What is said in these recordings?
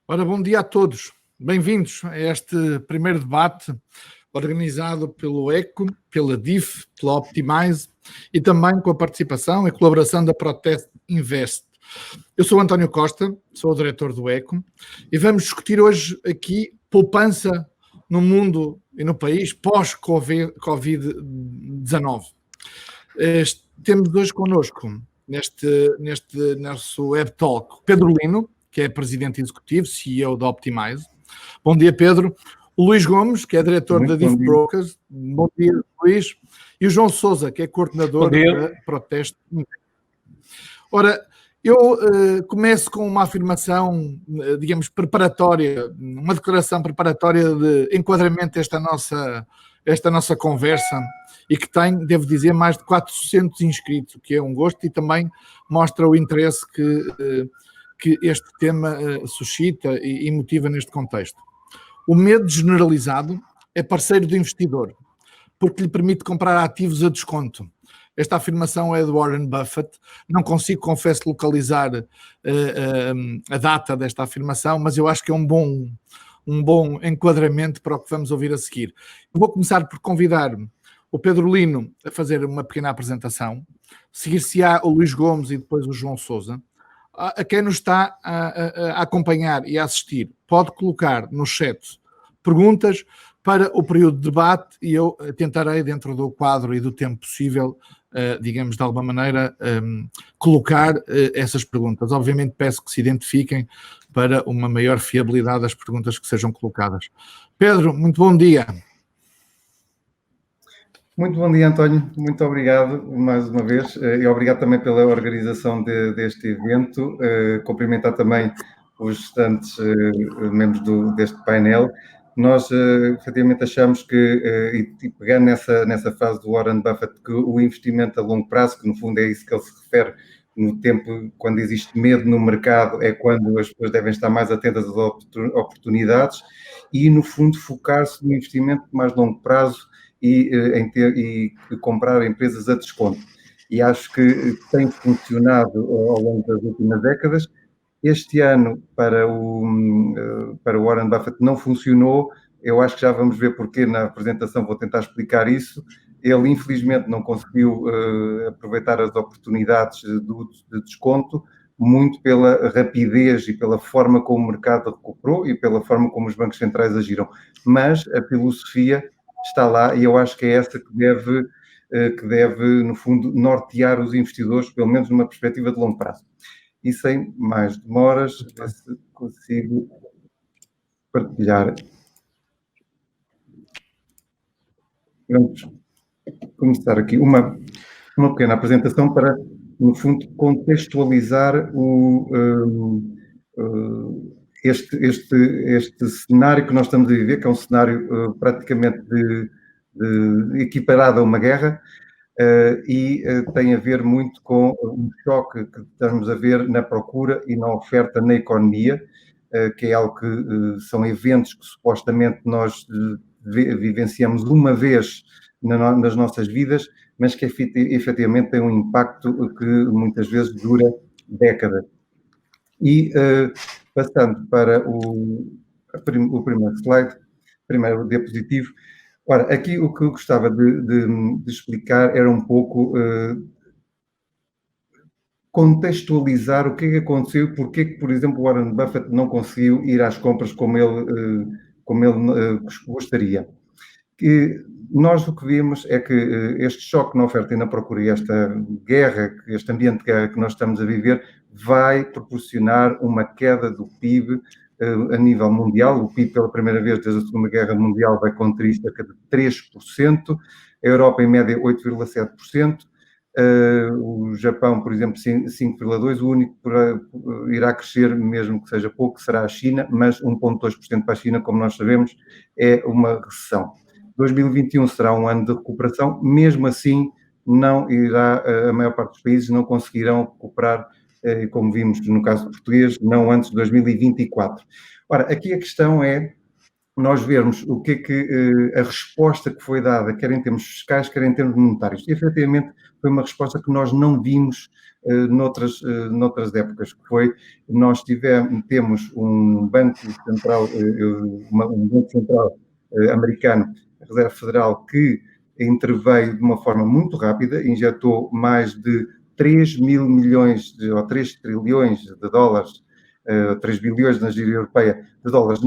Ora, bom dia a todos. Bem-vindos a este primeiro debate organizado pelo ECO, pela DIF, pela Optimize e também com a participação e colaboração da Protest Invest. Eu sou António Costa, sou o diretor do ECO e vamos discutir hoje aqui poupança no mundo e no país pós-Covid-19. Temos hoje connosco, neste nosso Web Talk, Pedro Lino, que é presidente executivo, CEO da Optimize. Bom dia, Pedro. O Luís Gomes, que é diretor da DIF Brokers. Bom dia, Luís. E o João Sousa, que é coordenador da Protest. Ora, eu começo com uma afirmação, digamos, preparatória, uma declaração preparatória de enquadramento desta nossa conversa e que tem, devo dizer, mais de 400 inscritos, o que é um gosto e também mostra o interesse que este tema suscita e motiva neste contexto. O medo generalizado é parceiro do investidor, porque lhe permite comprar ativos a desconto. Esta afirmação é de Warren Buffett. Não consigo, confesso, localizar a data desta afirmação, mas eu acho que é um bom enquadramento para o que vamos ouvir a seguir. Eu vou começar por convidar o Pedro Lino a fazer uma pequena apresentação, seguir-se-á o Luís Gomes e depois o João Sousa. A quem nos está a acompanhar e a assistir, pode colocar no chat perguntas para o período de debate e eu tentarei, dentro do quadro e do tempo possível, digamos, de alguma maneira, colocar essas perguntas. Obviamente peço que se identifiquem para uma maior fiabilidade das perguntas que sejam colocadas. Pedro, muito bom dia. Muito bom dia, António. Muito obrigado mais uma vez e obrigado também pela organização deste evento. Cumprimentar também os restantes membros deste painel. Nós, efetivamente, achamos que, e pegando nessa fase do Warren Buffett, que o investimento a longo prazo, que no fundo é isso que ele se refere, no tempo, quando existe medo no mercado, é quando as pessoas devem estar mais atentas às oportunidades e, no fundo, focar-se no investimento de mais longo prazo e comprar empresas a desconto. E acho que tem funcionado ao longo das últimas décadas. Este ano, para o Warren Buffett, não funcionou. Eu acho que já vamos ver porquê na apresentação, vou tentar explicar isso. Ele, infelizmente, não conseguiu aproveitar as oportunidades de desconto, muito pela rapidez e pela forma como o mercado recuperou e pela forma como os bancos centrais agiram. Mas a filosofia está lá e eu acho que é essa que deve, no fundo, nortear os investidores, pelo menos numa perspectiva de longo prazo. E sem mais demoras, ver se consigo partilhar. Vamos começar aqui uma pequena apresentação para, no fundo, contextualizar este cenário que nós estamos a viver, que é um cenário praticamente equiparado a uma guerra, e tem a ver muito com um choque que estamos a ver na procura e na oferta na economia, que é algo que são eventos que supostamente nós vivenciamos uma vez nas nossas vidas, mas que efetivamente tem um impacto que muitas vezes dura décadas. E passando para o primeiro slide, primeiro diapositivo. Ora, aqui o que eu gostava de explicar era um pouco contextualizar o que é que aconteceu, porque é que, por exemplo, Warren Buffett não conseguiu ir às compras como ele gostaria. Nós o que vimos é que este choque na oferta e na procura e esta guerra, este ambiente de guerra que nós estamos a viver, vai proporcionar uma queda do PIB a nível mundial. O PIB, pela primeira vez desde a Segunda Guerra Mundial, vai conter cerca de 3%, a Europa, em média, 8,7%, o Japão, por exemplo, 5,2%, o único que irá crescer, mesmo que seja pouco, será a China, mas 1,2% para a China, como nós sabemos, é uma recessão. 2021 será um ano de recuperação, mesmo assim, não irá, a maior parte dos países não conseguirão recuperar, como vimos no caso português, não antes de 2024. Ora, aqui a questão é nós vermos o que é que a resposta que foi dada, quer em termos fiscais, quer em termos monetários. E, efetivamente, foi uma resposta que nós não vimos noutras épocas, que foi, nós temos um Banco Central, um Banco Central americano, a Reserva Federal, que interveio de uma forma muito rápida, injetou mais de 3 mil milhões, ou 3 trilhões de dólares, 3 bilhões na gíria europeia de dólares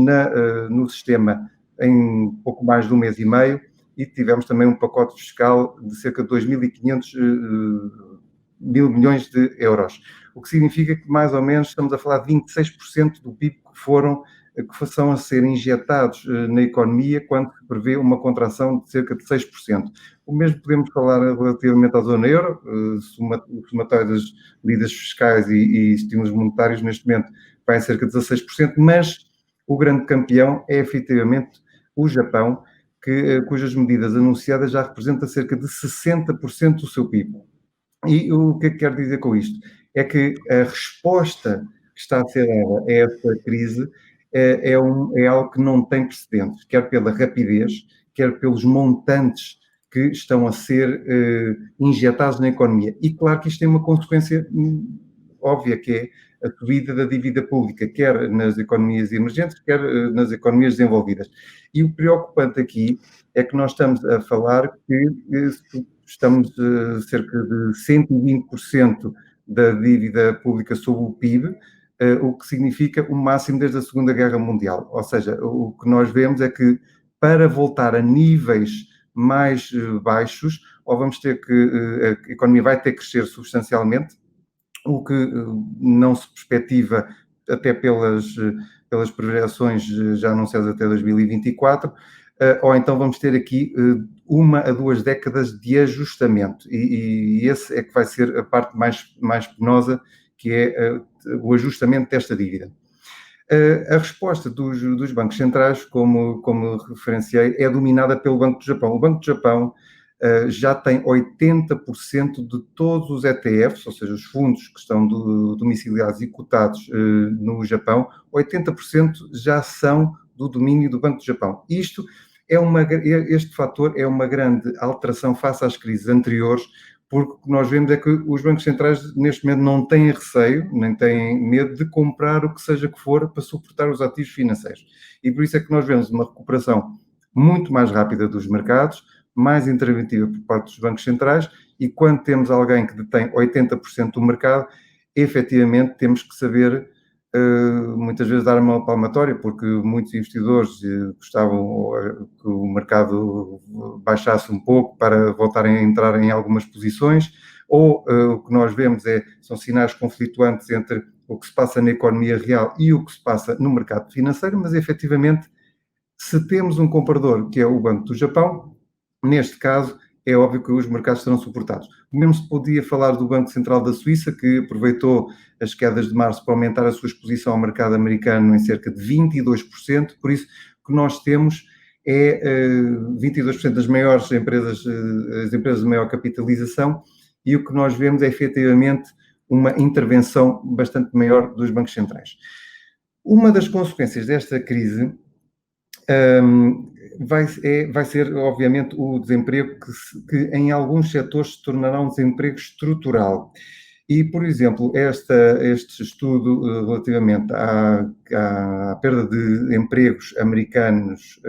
no sistema em pouco mais de um mês e meio, e tivemos também um pacote fiscal de cerca de 2.500 mil milhões de euros, o que significa que mais ou menos estamos a falar de 26% do PIB que são a ser injetados na economia, quando se prevê uma contração de cerca de 6%. O mesmo podemos falar relativamente à zona euro, o somatório das medidas fiscais e estímulos monetários neste momento vai a cerca de 16%, mas o grande campeão é efetivamente o Japão, cujas medidas anunciadas já representam cerca de 60% do seu PIB. E o que é que quero dizer com isto? É que a resposta que está a ser dada a esta crise é algo que não tem precedentes, quer pela rapidez, quer pelos montantes que estão a ser injetados na economia. E claro que isto tem uma consequência óbvia, que é a subida da dívida pública, quer nas economias emergentes, quer nas economias desenvolvidas. E o preocupante aqui é que nós estamos a falar que estamos cerca de 120% da dívida pública sobre o PIB, o que significa o máximo desde a Segunda Guerra Mundial. Ou seja, o que nós vemos é que para voltar a níveis mais baixos, ou vamos ter que, a economia vai ter que crescer substancialmente, o que não se perspectiva até pelas projeções já anunciadas até 2024, ou então vamos ter aqui 1 a 2 décadas de ajustamento, e esse é que vai ser a parte mais penosa, que é o ajustamento desta dívida. A resposta dos bancos centrais, como referenciei, é dominada pelo Banco do Japão. O Banco do Japão já tem 80% de todos os ETFs, ou seja, os fundos que estão domiciliados e cotados no Japão, 80% já são do domínio do Banco do Japão. Este fator é uma grande alteração face às crises anteriores, porque o que nós vemos é que os bancos centrais neste momento não têm receio, nem têm medo de comprar o que seja que for para suportar os ativos financeiros. E por isso é que nós vemos uma recuperação muito mais rápida dos mercados, mais interventiva por parte dos bancos centrais, e quando temos alguém que detém 80% do mercado, efetivamente temos que saber muitas vezes dar uma palmatória, porque muitos investidores gostavam que o mercado baixasse um pouco para voltarem a entrar em algumas posições, ou o que nós vemos são sinais conflituantes entre o que se passa na economia real e o que se passa no mercado financeiro, mas efetivamente, se temos um comprador que é o Banco do Japão, neste caso, é óbvio que os mercados serão suportados. O mesmo se podia falar do Banco Central da Suíça, que aproveitou as quedas de março para aumentar a sua exposição ao mercado americano em cerca de 22%, por isso o que nós temos é 22% das maiores empresas, as empresas de maior capitalização, e o que nós vemos é efetivamente uma intervenção bastante maior dos bancos centrais. Uma das consequências desta crise vai ser, obviamente, o desemprego que em alguns setores se tornará um desemprego estrutural. E, por exemplo, este estudo relativamente à perda de empregos americanos,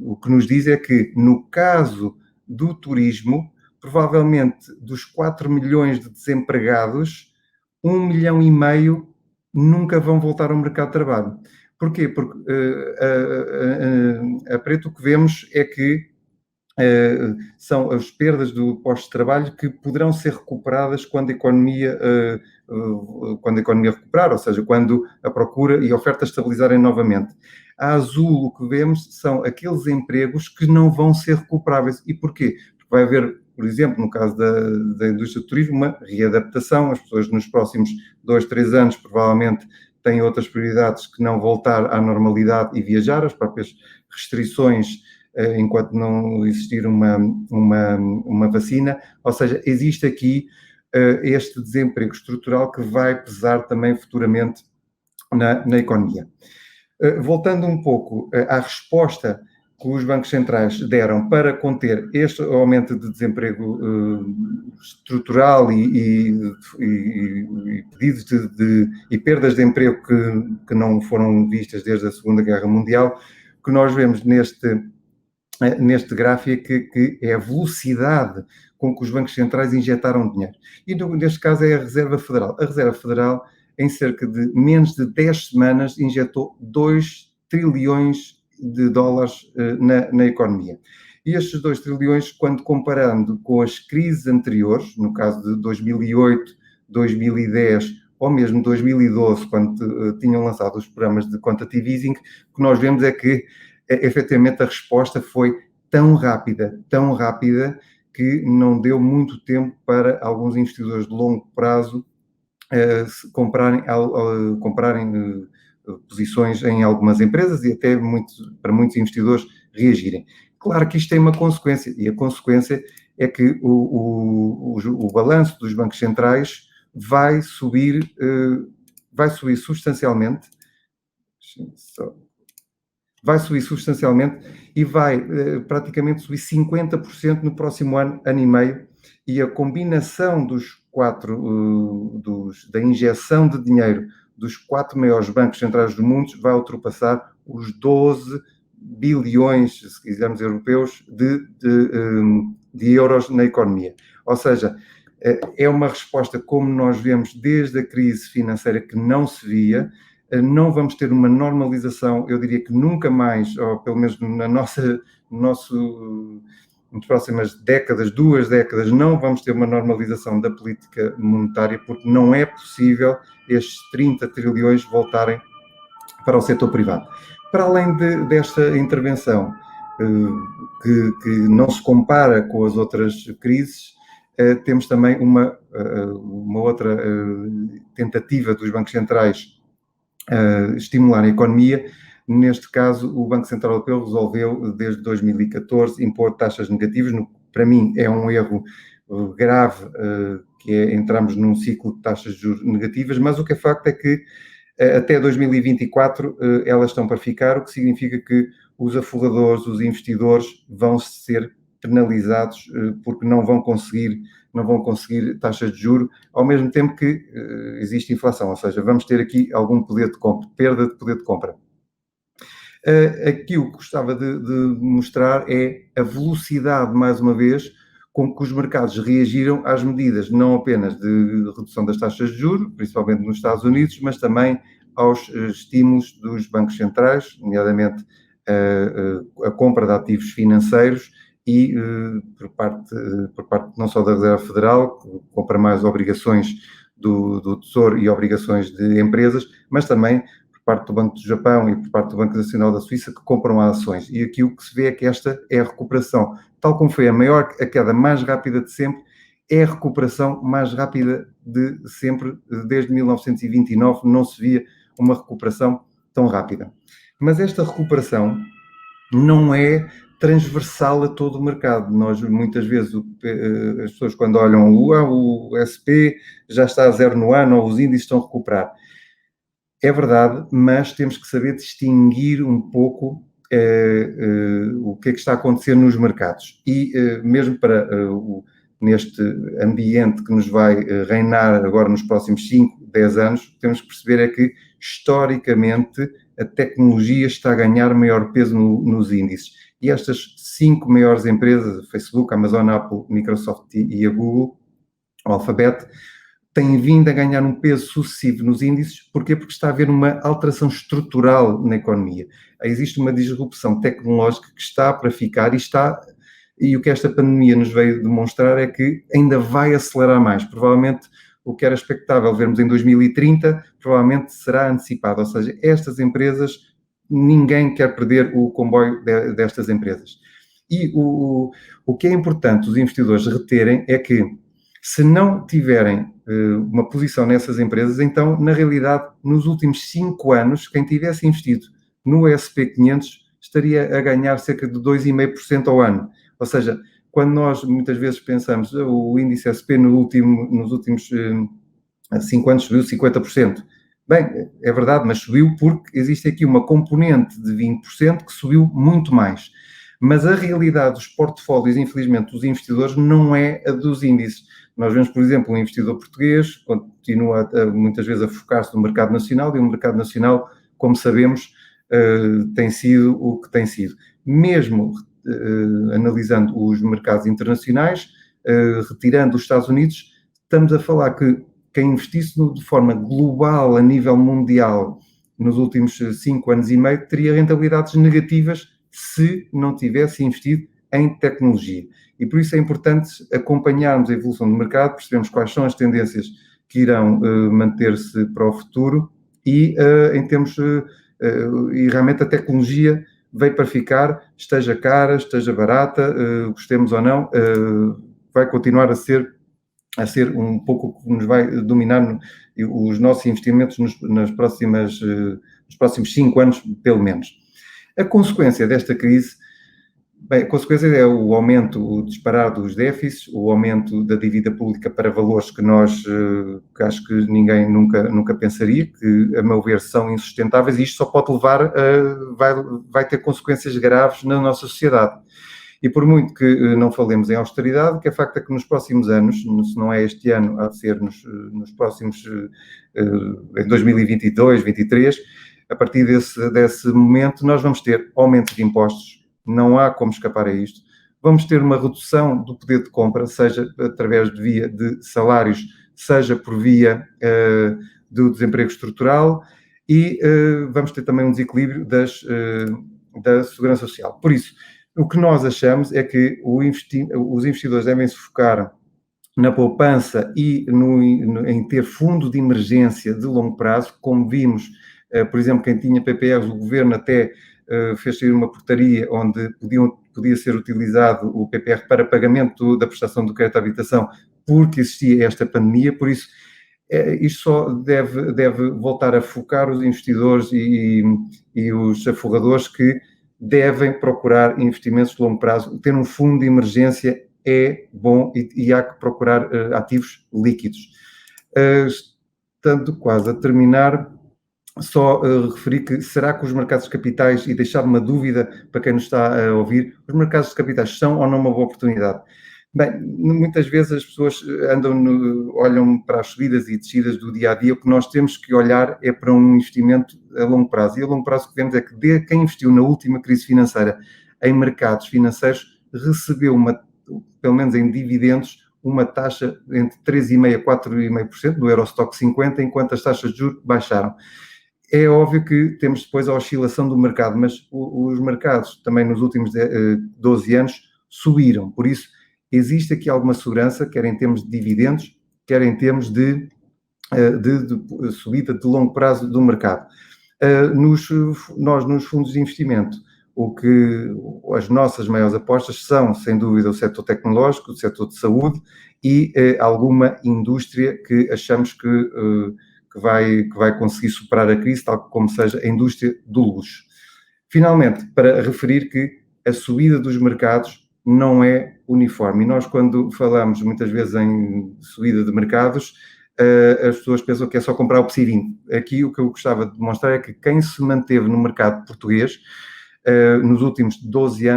o que nos diz é que, no caso do turismo, provavelmente dos 4 milhões de desempregados, 1,5 milhão nunca vão voltar ao mercado de trabalho. Porquê? Porque a preto o que vemos é que são as perdas do posto de trabalho que poderão ser recuperadas quando a economia recuperar, ou seja, quando a procura e a oferta estabilizarem novamente. A azul, o que vemos são aqueles empregos que não vão ser recuperáveis. E porquê? Porque vai haver, por exemplo, no caso da indústria do turismo, uma readaptação. As pessoas nos próximos 2, 3 anos provavelmente têm outras prioridades que não voltar à normalidade e viajar, as próprias restrições enquanto não existir uma vacina. Ou seja, existe aqui este desemprego estrutural que vai pesar também futuramente na economia. Voltando um pouco à resposta que os bancos centrais deram para conter este aumento de desemprego estrutural e pedidos e perdas de emprego que não foram vistas desde a Segunda Guerra Mundial, o que nós vemos neste gráfico que é a velocidade com que os bancos centrais injetaram dinheiro. E neste caso é a Reserva Federal. A Reserva Federal, em cerca de menos de 10 semanas, injetou 2 trilhões de dólares na economia. E estes 2 trilhões, quando comparando com as crises anteriores, no caso de 2008, 2010 ou mesmo 2012, quando tinham lançado os programas de quantitative easing, o que nós vemos é que, efetivamente, a resposta foi tão rápida, que não deu muito tempo para alguns investidores de longo prazo comprarem posições em algumas empresas e até para muitos investidores reagirem. Claro que isto tem uma consequência, e a consequência é que o balanço dos bancos centrais vai subir substancialmente. Vai subir substancialmente e vai praticamente subir 50% no próximo ano e meio, e a combinação da injeção de dinheiro dos 4 maiores bancos centrais do mundo vai ultrapassar os 12 bilhões, se quisermos, europeus de euros na economia. Ou seja, é uma resposta, como nós vemos desde a crise financeira, que não se via. Não vamos ter uma normalização, eu diria que nunca mais, ou pelo menos nas próximas décadas, 2 décadas, não vamos ter uma normalização da política monetária, porque não é possível estes 30 trilhões voltarem para o setor privado. Para além desta intervenção, que não se compara com as outras crises, temos também uma outra tentativa dos bancos centrais estimular a economia. Neste caso, o Banco Central Europeu resolveu, desde 2014, impor taxas negativas. Para mim, é um erro grave, que é entrarmos num ciclo de taxas de juros negativas, mas o que é facto é que até 2024 elas estão para ficar, o que significa que os aforradores, os investidores, vão ser penalizados porque não vão conseguir taxas de juros, ao mesmo tempo que existe inflação, ou seja, vamos ter aqui algum poder de compra, perda de poder de compra. Aqui o que gostava de mostrar é a velocidade, mais uma vez, com que os mercados reagiram às medidas, não apenas de redução das taxas de juros, principalmente nos Estados Unidos, mas também aos estímulos dos bancos centrais, nomeadamente a compra de ativos financeiros e por parte não só da Reserva Federal, que compra mais obrigações do Tesouro e obrigações de empresas, mas também por parte do Banco do Japão e por parte do Banco Nacional da Suíça, que compram ações. E aqui o que se vê é que esta é a recuperação. Tal como foi a queda mais rápida de sempre, é a recuperação mais rápida de sempre. Desde 1929 não se via uma recuperação tão rápida. Mas esta recuperação não é transversal a todo o mercado. Nós, muitas vezes, as pessoas, quando olham o SP já está a 0 no ano, ou os índices estão a recuperar. É verdade, mas temos que saber distinguir um pouco o que é que está a acontecer nos mercados. E mesmo neste ambiente que nos vai reinar agora nos próximos 5, 10 anos, temos que perceber é que, historicamente, a tecnologia está a ganhar maior peso nos índices. E estas 5 maiores empresas, a Facebook, a Amazon, a Apple, a Microsoft e a Google, o Alphabet, têm vindo a ganhar um peso sucessivo nos índices. Porquê? Porque está a haver uma alteração estrutural na economia. Existe uma disrupção tecnológica que está para ficar e o que esta pandemia nos veio demonstrar é que ainda vai acelerar mais. Provavelmente o que era expectável vermos em 2030, provavelmente será antecipado. Ou seja, estas empresas, ninguém quer perder o comboio destas empresas. E o que é importante os investidores reterem é que, se não tiverem uma posição nessas empresas, então, na realidade, nos últimos 5 anos, quem tivesse investido no SP500 estaria a ganhar cerca de 2,5% ao ano. Ou seja, quando nós muitas vezes pensamos o índice SP nos últimos 5 anos subiu 50%, Bem, é verdade, mas subiu porque existe aqui uma componente de 20% que subiu muito mais. Mas a realidade dos portfólios, infelizmente, dos investidores não é a dos índices. Nós vemos, por exemplo, um investidor português continua muitas vezes a focar-se no mercado nacional, e o mercado nacional, como sabemos, tem sido o que tem sido. Mesmo analisando os mercados internacionais, retirando os Estados Unidos, estamos a falar que quem investisse de forma global, a nível mundial, nos últimos 5 anos e meio, teria rentabilidades negativas se não tivesse investido em tecnologia. E por isso é importante acompanharmos a evolução do mercado, percebermos quais são as tendências que irão manter-se para o futuro e em termos e realmente a tecnologia veio para ficar, esteja cara, esteja barata, gostemos ou não, vai continuar a ser um pouco o que nos vai dominar os nossos investimentos nos próximos 5 anos, pelo menos. A consequência desta crise, bem, a consequência é o aumento, o disparar dos déficits, o aumento da dívida pública para valores que que acho que ninguém nunca pensaria, que, a meu ver, são insustentáveis, e isto só pode levar vai ter consequências graves na nossa sociedade. E por muito que não falemos em austeridade, o que é facto é que nos próximos anos, se não é este ano, há de ser nos próximos, em 2022, 2023, a partir desse momento, nós vamos ter aumento de impostos, não há como escapar a isto. Vamos ter uma redução do poder de compra, seja através de via de salários, seja por via do desemprego estrutural, e vamos ter também um desequilíbrio da segurança social. Por isso, o que nós achamos é que os investidores devem se focar na poupança e em ter fundo de emergência de longo prazo, como vimos, por exemplo, quem tinha PPRs, o governo até fez sair uma portaria onde podia ser utilizado o PPR para pagamento da prestação do crédito à habitação, porque existia esta pandemia. Por isso, isto só deve voltar a focar os investidores e os aforradores que devem procurar investimentos de longo prazo. Ter um fundo de emergência é bom e há que procurar ativos líquidos. Estando quase a terminar, só referir que será que os mercados de capitais, e deixar uma dúvida para quem nos está a ouvir, os mercados de capitais são ou não uma boa oportunidade? Bem, muitas vezes as pessoas olham para as subidas e descidas do dia a dia. O que nós temos que olhar é para um investimento a longo prazo. E a longo prazo o que vemos é que quem investiu na última crise financeira em mercados financeiros recebeu, pelo menos em dividendos, uma taxa entre 3,5% a 4,5% do Eurostock 50, enquanto as taxas de juros baixaram. É óbvio que temos depois a oscilação do mercado, mas os mercados também nos últimos 12 anos subiram. Por isso, existe aqui alguma segurança, quer em termos de dividendos, quer em termos de subida de longo prazo do mercado. Nós, nos fundos de investimento, as nossas maiores apostas são, sem dúvida, o setor tecnológico, o setor de saúde e alguma indústria que achamos que vai conseguir superar a crise, tal como seja a indústria do luxo. Finalmente, para referir que a subida dos mercados não é uniforme. E nós, quando falamos muitas vezes em subida de mercados, as pessoas pensam que é só comprar o PSI 20. Aqui o que eu gostava de demonstrar é que quem se manteve no mercado português nos últimos 11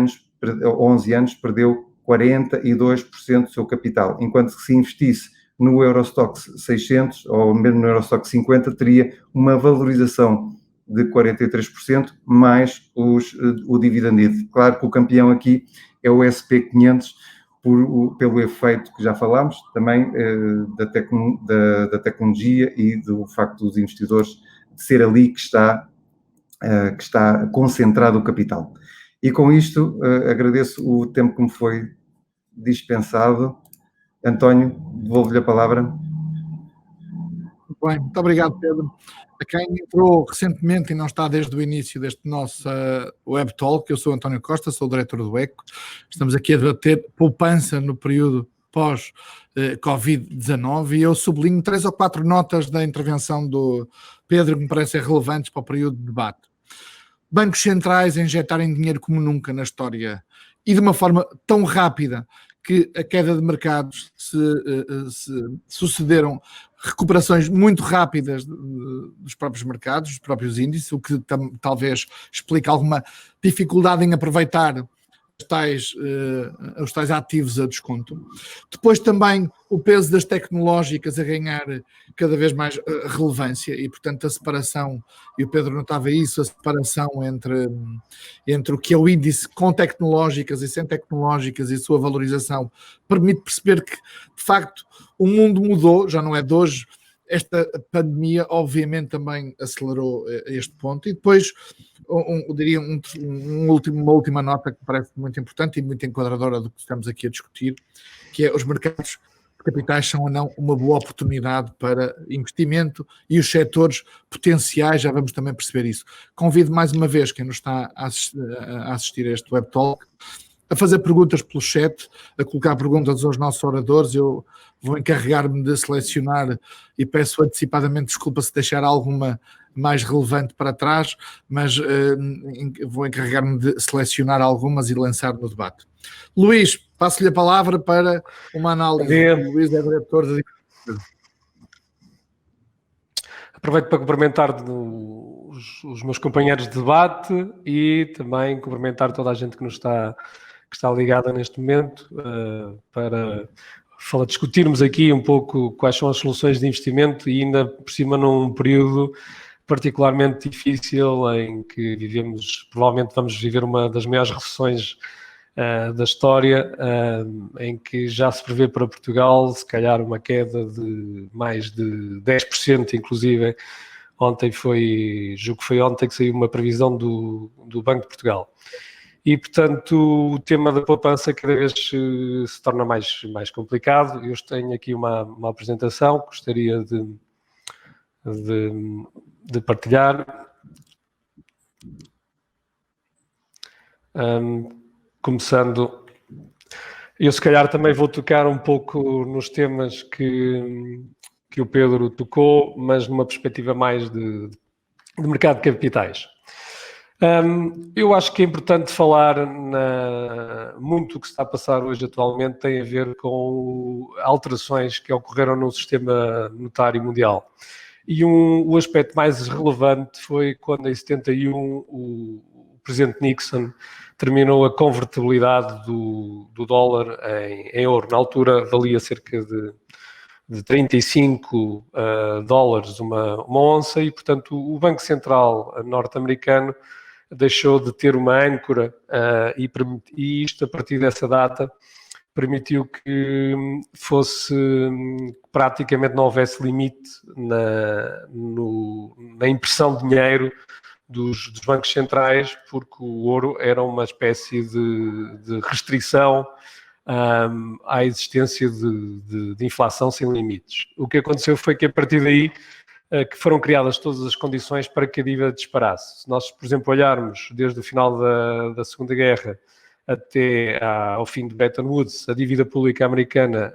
anos perdeu 42% do seu capital, enquanto que se investisse no Eurostock 600 ou mesmo no Eurostock 50 teria uma valorização de 43% mais o dividend yield. Claro que o campeão aqui é o SP500 pelo efeito que já falámos, também da tecnologia e do facto dos investidores de ser ali que está concentrado o capital. E com isto agradeço o tempo que me foi dispensado. António, devolvo-lhe a palavra. Muito bem, muito obrigado, Pedro. A quem entrou recentemente e não está desde o início deste nosso Web Talk, eu sou António Costa, sou o diretor do ECO. Estamos aqui a debater poupança no período pós-Covid-19 e eu sublinho 3 ou 4 notas da intervenção do Pedro que me parecem relevantes para o período de debate. Bancos centrais a injetarem dinheiro como nunca na história e de uma forma tão rápida que a queda de mercados se sucederam recuperações muito rápidas dos próprios mercados, dos próprios índices, o que talvez explique alguma dificuldade em aproveitar os tais ativos a desconto. Depois também o peso das tecnológicas a ganhar cada vez mais relevância e, portanto, a separação, e o Pedro notava isso, a separação entre o que é o índice com tecnológicas e sem tecnológicas e a sua valorização permite perceber que, de facto, o mundo mudou, já não é de hoje. Esta pandemia, obviamente, também acelerou este ponto. E depois, diria uma última nota que parece muito importante e muito enquadradora do que estamos aqui a discutir, que é os mercados de capitais são ou não uma boa oportunidade para investimento e os setores potenciais, já vamos também perceber isso. Convido mais uma vez quem nos está a assistir a este Web Talk a fazer perguntas pelo chat, a colocar perguntas aos nossos oradores. Eu vou encarregar-me de selecionar e peço antecipadamente desculpa se deixar alguma mais relevante para trás, mas vou encarregar-me de selecionar algumas e lançar no debate. Luís, passo-lhe a palavra para uma análise. O Luís é diretor da... Aproveito para cumprimentar os meus companheiros de debate e também cumprimentar toda a gente que está ligada neste momento para discutirmos aqui um pouco quais são as soluções de investimento e ainda por cima num período particularmente difícil em que provavelmente vamos viver uma das maiores recessões da história, em que já se prevê para Portugal se calhar uma queda de mais de 10%, inclusive julgo que foi ontem que saiu uma previsão do Banco de Portugal. E, portanto, o tema da poupança cada vez se torna mais complicado. Eu tenho aqui uma apresentação que gostaria de partilhar. Começando, eu se calhar também vou tocar um pouco nos temas que o Pedro tocou, mas numa perspectiva mais de mercado de capitais. Eu acho que é importante falar muito o que se está a passar hoje atualmente tem a ver com alterações que ocorreram no sistema monetário mundial. E o aspecto mais relevante foi quando em 71 o presidente Nixon terminou a convertibilidade do dólar em euro. Na altura valia cerca de 35 dólares uma onça e, portanto, o Banco Central norte-americano deixou de ter uma âncora e isto, a partir dessa data, permitiu que praticamente não houvesse limite na impressão de dinheiro dos bancos centrais, porque o ouro era uma espécie de restrição à existência de inflação sem limites. O que aconteceu foi que, a partir daí, que foram criadas todas as condições para que a dívida disparasse. Se nós, por exemplo, olharmos desde o final da Segunda Guerra até ao fim de Bretton Woods, a dívida pública americana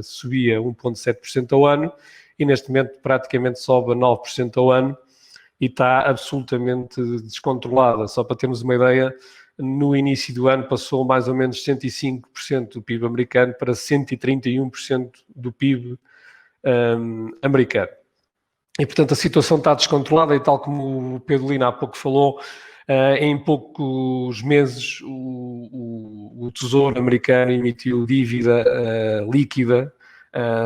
subia 1,7% ao ano e neste momento praticamente sobe a 9% ao ano e está absolutamente descontrolada. Só para termos uma ideia, no início do ano passou mais ou menos 105% do PIB americano para 131% do PIB americano. E, portanto, a situação está descontrolada e, tal como o Pedro Lino há pouco falou, em poucos meses o Tesouro americano emitiu dívida líquida,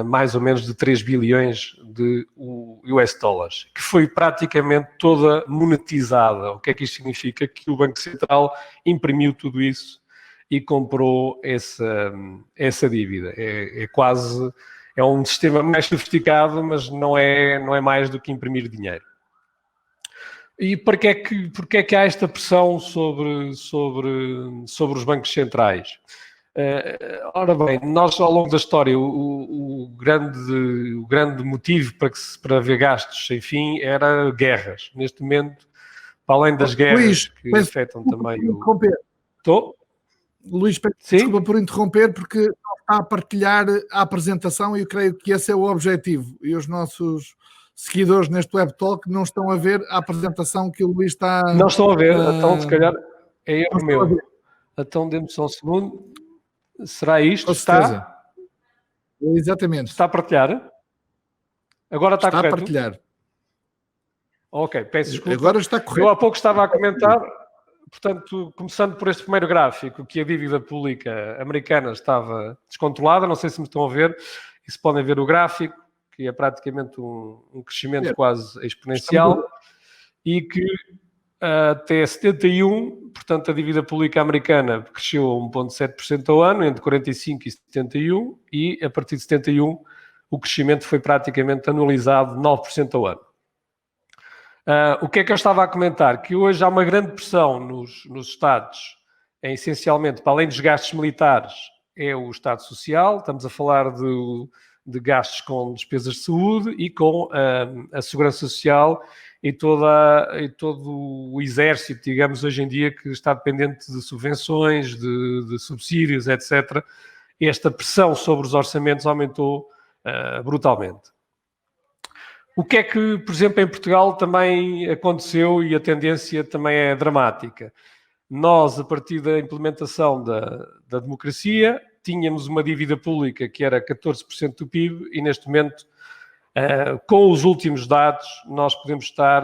mais ou menos de 3 bilhões de US dólares, que foi praticamente toda monetizada. O que é que isto significa? Que o Banco Central imprimiu tudo isso e comprou essa dívida. É um sistema mais sofisticado, mas não é mais do que imprimir dinheiro. E porque é que há esta pressão sobre os bancos centrais? Ora bem, nós ao longo da história, o grande motivo para haver gastos sem fim era guerras. Neste momento, para além das guerras Luís, que afetam também o... Estou? Luís, desculpa por interromper, porque está a partilhar a apresentação e eu creio que esse é o objetivo. E os nossos seguidores neste Web Talk não estão a ver a apresentação que o Luís está... Não estão a ver, então se calhar é erro meu. Então dê-me só um segundo. Será isto? Com certeza. Exatamente. Está a partilhar? Agora está correto? A partilhar. Ok, peço desculpa. Agora está correto. Eu há pouco estava a comentar, portanto, começando por este primeiro gráfico, que a dívida pública americana estava descontrolada, não sei se me estão a ver, e se podem ver o gráfico, que é praticamente um crescimento quase exponencial, e que até 71, portanto, a dívida pública americana cresceu a 1,7% ao ano, entre 45 e 71, e a partir de 71 o crescimento foi praticamente anualizado 9% ao ano. O que é que eu estava a comentar? Que hoje há uma grande pressão nos Estados, essencialmente, para além dos gastos militares, é o Estado Social. Estamos a falar de gastos com despesas de saúde e com a Segurança Social e todo o exército, digamos, hoje em dia, que está dependente de subvenções, de subsídios, etc. Esta pressão sobre os orçamentos aumentou brutalmente. O que é que, por exemplo, em Portugal também aconteceu e a tendência também é dramática? Nós, a partir da implementação da democracia, tínhamos uma dívida pública que era 14% do PIB e, neste momento, com os últimos dados, nós podemos estar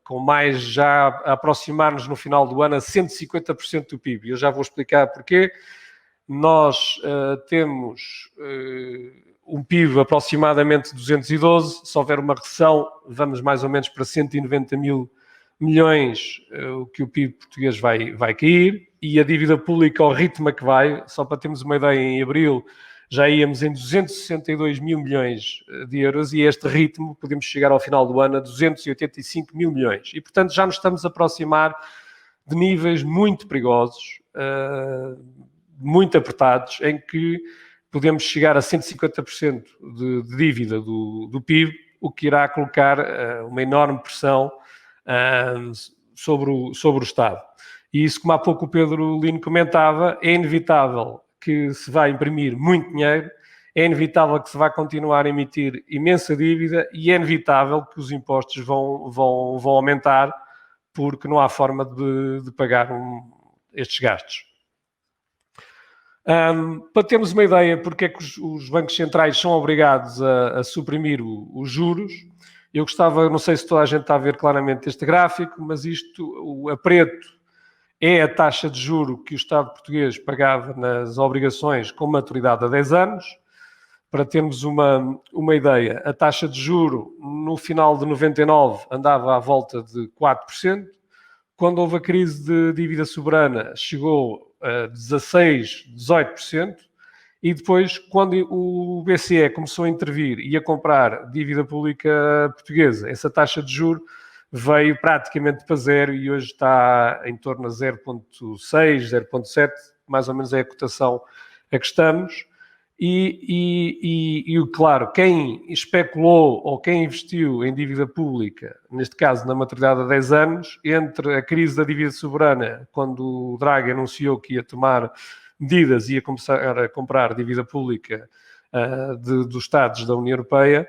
com mais já a aproximar-nos no final do ano a 150% do PIB. Eu já vou explicar porquê. Nós temos um PIB aproximadamente 212, se houver uma recessão, vamos mais ou menos para 190 mil milhões, o que o PIB português vai cair, e a dívida pública ao ritmo a que vai, só para termos uma ideia, em abril já íamos em 262 mil milhões de euros, e a este ritmo podemos chegar ao final do ano a 285 mil milhões. E, portanto, já nos estamos a aproximar de níveis muito perigosos, muito apertados, em que podemos chegar a 150% de dívida do PIB, o que irá colocar uma enorme pressão sobre o Estado. E isso, como há pouco o Pedro Lino comentava, é inevitável que se vai imprimir muito dinheiro, é inevitável que se vai continuar a emitir imensa dívida e é inevitável que os impostos vão aumentar, porque não há forma de pagar estes gastos. Para termos uma ideia porque é que os bancos centrais são obrigados a suprimir os juros, eu gostava, não sei se toda a gente está a ver claramente este gráfico, mas isto, a preto, é a taxa de juro que o Estado português pagava nas obrigações com maturidade a 10 anos. Para termos uma ideia, a taxa de juro no final de 99 andava à volta de 4%. Quando houve a crise de dívida soberana, chegou a 16%, 18%, e depois, quando o BCE começou a intervir e a comprar dívida pública portuguesa, essa taxa de juros veio praticamente para zero e hoje está em torno a 0,6, 0,7, mais ou menos é a cotação a que estamos. E claro, quem especulou ou quem investiu em dívida pública, neste caso na maturidade a 10 anos, entre a crise da dívida soberana, quando o Draghi anunciou que ia tomar medidas e ia começar a comprar dívida pública dos Estados da União Europeia,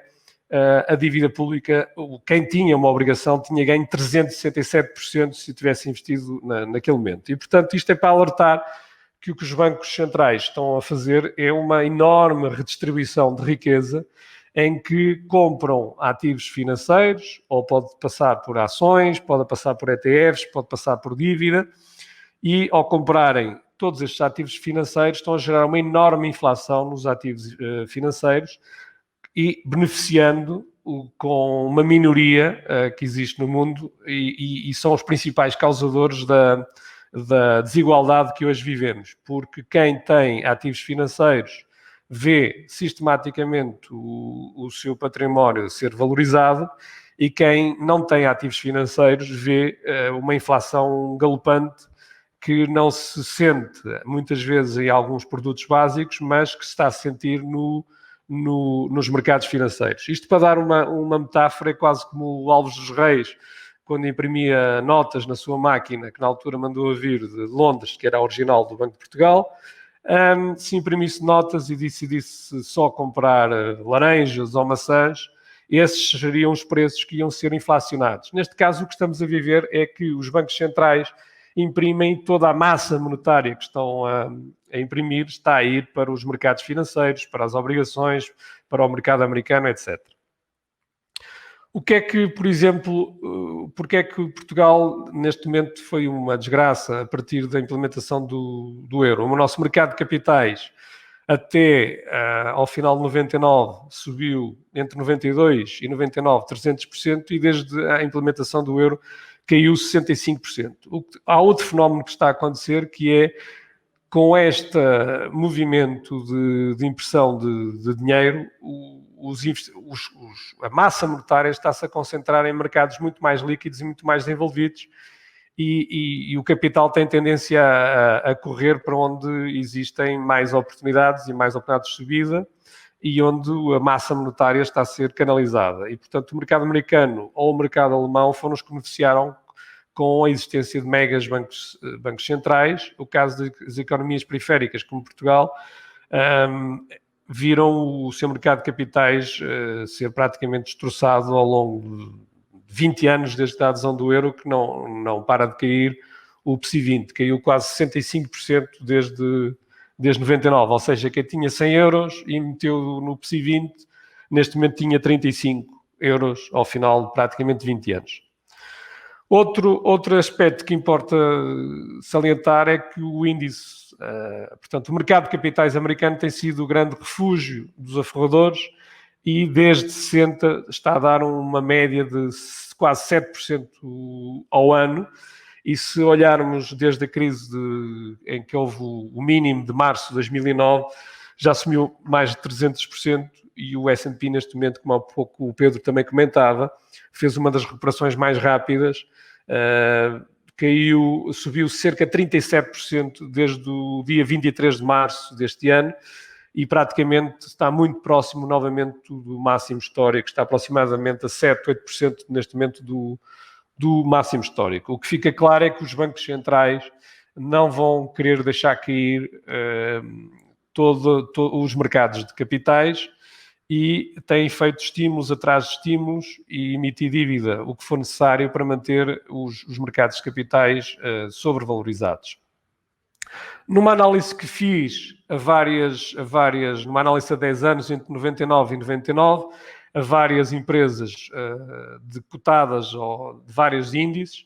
a dívida pública, quem tinha uma obrigação tinha ganho 367% se tivesse investido naquele momento. E, portanto, isto é para alertar que o que os bancos centrais estão a fazer é uma enorme redistribuição de riqueza em que compram ativos financeiros, ou pode passar por ações, pode passar por ETFs, pode passar por dívida, e ao comprarem todos estes ativos financeiros estão a gerar uma enorme inflação nos ativos financeiros e beneficiando com uma minoria que existe no mundo e são os principais causadores da desigualdade que hoje vivemos, porque quem tem ativos financeiros vê sistematicamente o seu património ser valorizado e quem não tem ativos financeiros vê uma inflação galopante que não se sente muitas vezes em alguns produtos básicos, mas que se está a sentir nos mercados financeiros. Isto para dar uma metáfora, é quase como o Alves dos Reis, quando imprimia notas na sua máquina, que na altura mandou a vir de Londres, que era a original do Banco de Portugal, se imprimisse notas e decidisse só comprar laranjas ou maçãs, esses seriam os preços que iam ser inflacionados. Neste caso, o que estamos a viver é que os bancos centrais imprimem toda a massa monetária que estão a imprimir, está a ir para os mercados financeiros, para as obrigações, para o mercado americano, etc. O que é que, por exemplo, porque é que Portugal neste momento foi uma desgraça a partir da implementação do euro? O nosso mercado de capitais até ao final de 99 subiu entre 92 e 99 300% e desde a implementação do euro caiu 65%. Há outro fenómeno que está a acontecer que é com este movimento de impressão de dinheiro, a massa monetária está-se a concentrar em mercados muito mais líquidos e muito mais desenvolvidos e o capital tem tendência a correr para onde existem mais oportunidades e mais oportunidades de subida e onde a massa monetária está a ser canalizada. E, portanto, o mercado americano ou o mercado alemão foram os que beneficiaram com a existência de megas bancos centrais. O caso das economias periféricas, como Portugal, viram o seu mercado de capitais ser praticamente destroçado ao longo de 20 anos desde a adesão do euro, que não para de cair. O PSI 20 caiu quase 65% desde 99, ou seja, quem tinha 100 euros e meteu no PSI 20, neste momento tinha 35 euros ao final de praticamente 20 anos. Outro aspecto que importa salientar é que o índice, portanto, o mercado de capitais americano tem sido o grande refúgio dos aforradores e desde 60 está a dar uma média de quase 7% ao ano. E se olharmos desde a crise em que houve o mínimo de março de 2009, já subiu mais de 300% e o S&P neste momento, como há pouco o Pedro também comentava, fez uma das recuperações mais rápidas, subiu cerca de 37% desde o dia 23 de março deste ano e praticamente está muito próximo novamente do máximo histórico, está aproximadamente a 7, 8% neste momento do máximo histórico. O que fica claro é que os bancos centrais não vão querer deixar cair os mercados de capitais e têm feito estímulos atrás de estímulos e emitir dívida, o que for necessário para manter os mercados de capitais sobrevalorizados. Numa análise que fiz numa análise a 10 anos, entre 99 e 99, a várias empresas cotadas ou de vários índices.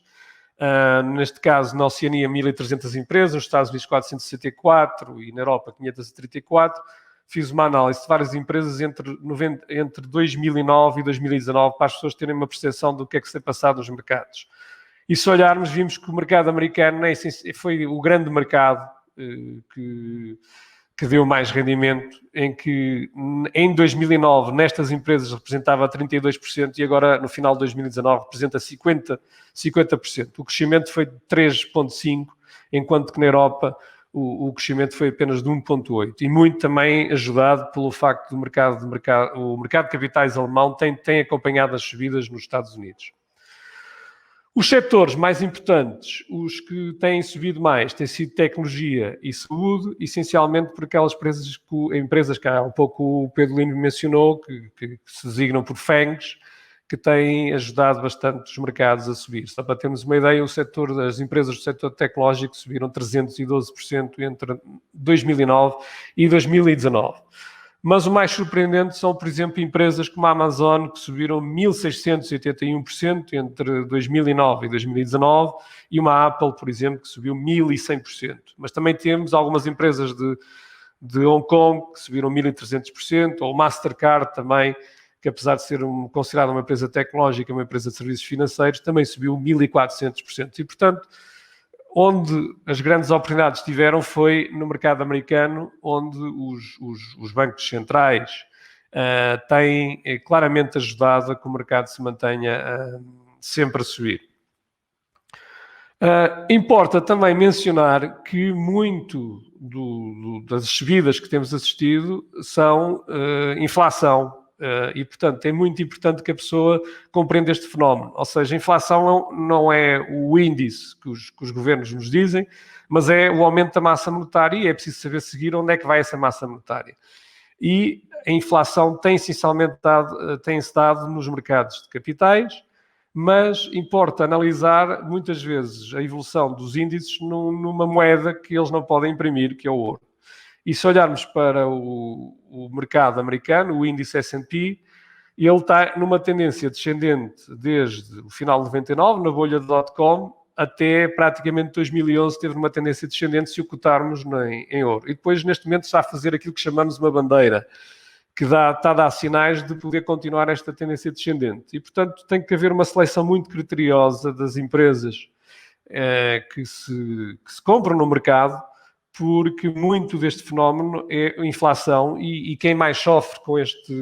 Neste caso, na Oceania, 1.300 empresas, nos Estados Unidos, 464 e na Europa, 534. Fiz uma análise de várias empresas entre 2009 e 2019 para as pessoas terem uma percepção do que é que se tem passado nos mercados. E se olharmos, vimos que o mercado americano foi o grande mercado que deu mais rendimento, em que em 2009 nestas empresas representava 32% e agora no final de 2019 representa 50%. O crescimento foi de 3,5%, enquanto que na Europa o crescimento foi apenas de 1,8%. E muito também ajudado pelo facto do o mercado de capitais alemão tem acompanhado as subidas nos Estados Unidos. Os setores mais importantes, os que têm subido mais, têm sido tecnologia e saúde, essencialmente por aquelas empresas que há um pouco o Pedro Lino mencionou, que se designam por FANGs, que têm ajudado bastante os mercados a subir. Só para termos uma ideia, as empresas do setor tecnológico subiram 312% entre 2009 e 2019. Mas o mais surpreendente são, por exemplo, empresas como a Amazon, que subiram 1.681% entre 2009 e 2019, e uma Apple, por exemplo, que subiu 1.100%. Mas também temos algumas empresas de Hong Kong que subiram 1.300%, ou o Mastercard também, que apesar de ser considerada uma empresa tecnológica, uma empresa de serviços financeiros, também subiu 1.400%. E, portanto, onde as grandes oportunidades tiveram foi no mercado americano, onde os bancos centrais têm claramente ajudado a que o mercado se mantenha sempre a subir. Importa também mencionar que muito das subidas que temos assistido são inflação. E, portanto, é muito importante que a pessoa compreenda este fenómeno. Ou seja, a inflação não é o índice que os governos nos dizem, mas é o aumento da massa monetária e é preciso saber seguir onde é que vai essa massa monetária. E a inflação tem essencialmente tem-se dado nos mercados de capitais, mas importa analisar muitas vezes a evolução dos índices numa moeda que eles não podem imprimir, que é o ouro. E se olharmos para o mercado americano, o índice S&P, ele está numa tendência descendente desde o final de 99, na bolha de .com, até praticamente 2011 teve uma tendência descendente se o cotarmos em ouro. E depois, neste momento, está a fazer aquilo que chamamos uma bandeira, que está a dar sinais de poder continuar esta tendência descendente. E, portanto, tem que haver uma seleção muito criteriosa das empresas que se compram no mercado, porque muito deste fenómeno é a inflação e quem mais sofre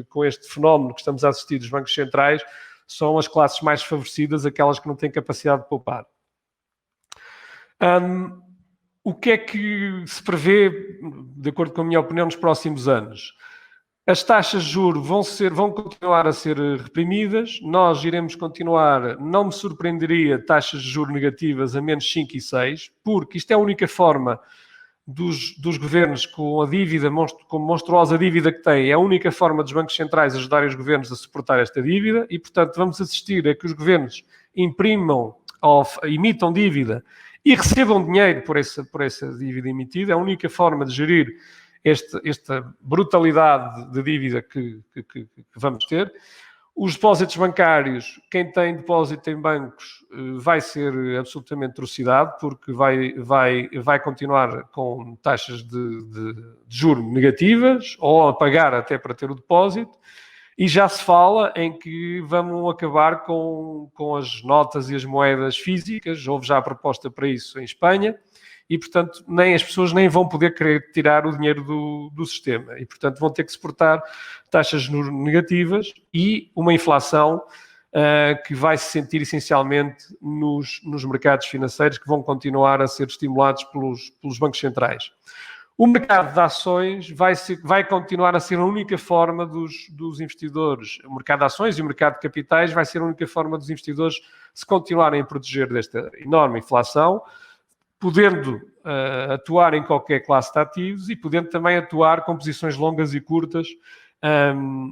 com este fenómeno que estamos a assistir dos bancos centrais são as classes mais favorecidas, aquelas que não têm capacidade de poupar. O que é que se prevê, de acordo com a minha opinião, nos próximos anos? As taxas de juros vão continuar a ser reprimidas, nós iremos continuar, não me surpreenderia, taxas de juros negativas a menos 5 e 6, porque isto é a única forma dos governos com a dívida, com a monstruosa dívida que têm, é a única forma dos bancos centrais ajudarem os governos a suportar esta dívida e, portanto, vamos assistir a que os governos emitam dívida e recebam dinheiro por essa dívida emitida. É a única forma de gerir esta brutalidade de dívida que vamos ter. Os depósitos bancários, quem tem depósito em bancos vai ser absolutamente trucidado, porque vai continuar com taxas de juros negativas, ou a pagar até para ter o depósito, e já se fala em que vão acabar com as notas e as moedas físicas. Houve já a proposta para isso em Espanha, e, portanto, as pessoas nem vão poder querer tirar o dinheiro do sistema. E, portanto, vão ter que suportar taxas negativas e uma inflação que vai se sentir essencialmente nos mercados financeiros, que vão continuar a ser estimulados pelos bancos centrais. O mercado de ações vai continuar a ser a única forma dos investidores. O mercado de ações e o mercado de capitais vai ser a única forma dos investidores se continuarem a proteger desta enorme inflação, podendo atuar em qualquer classe de ativos e podendo também atuar com posições longas e curtas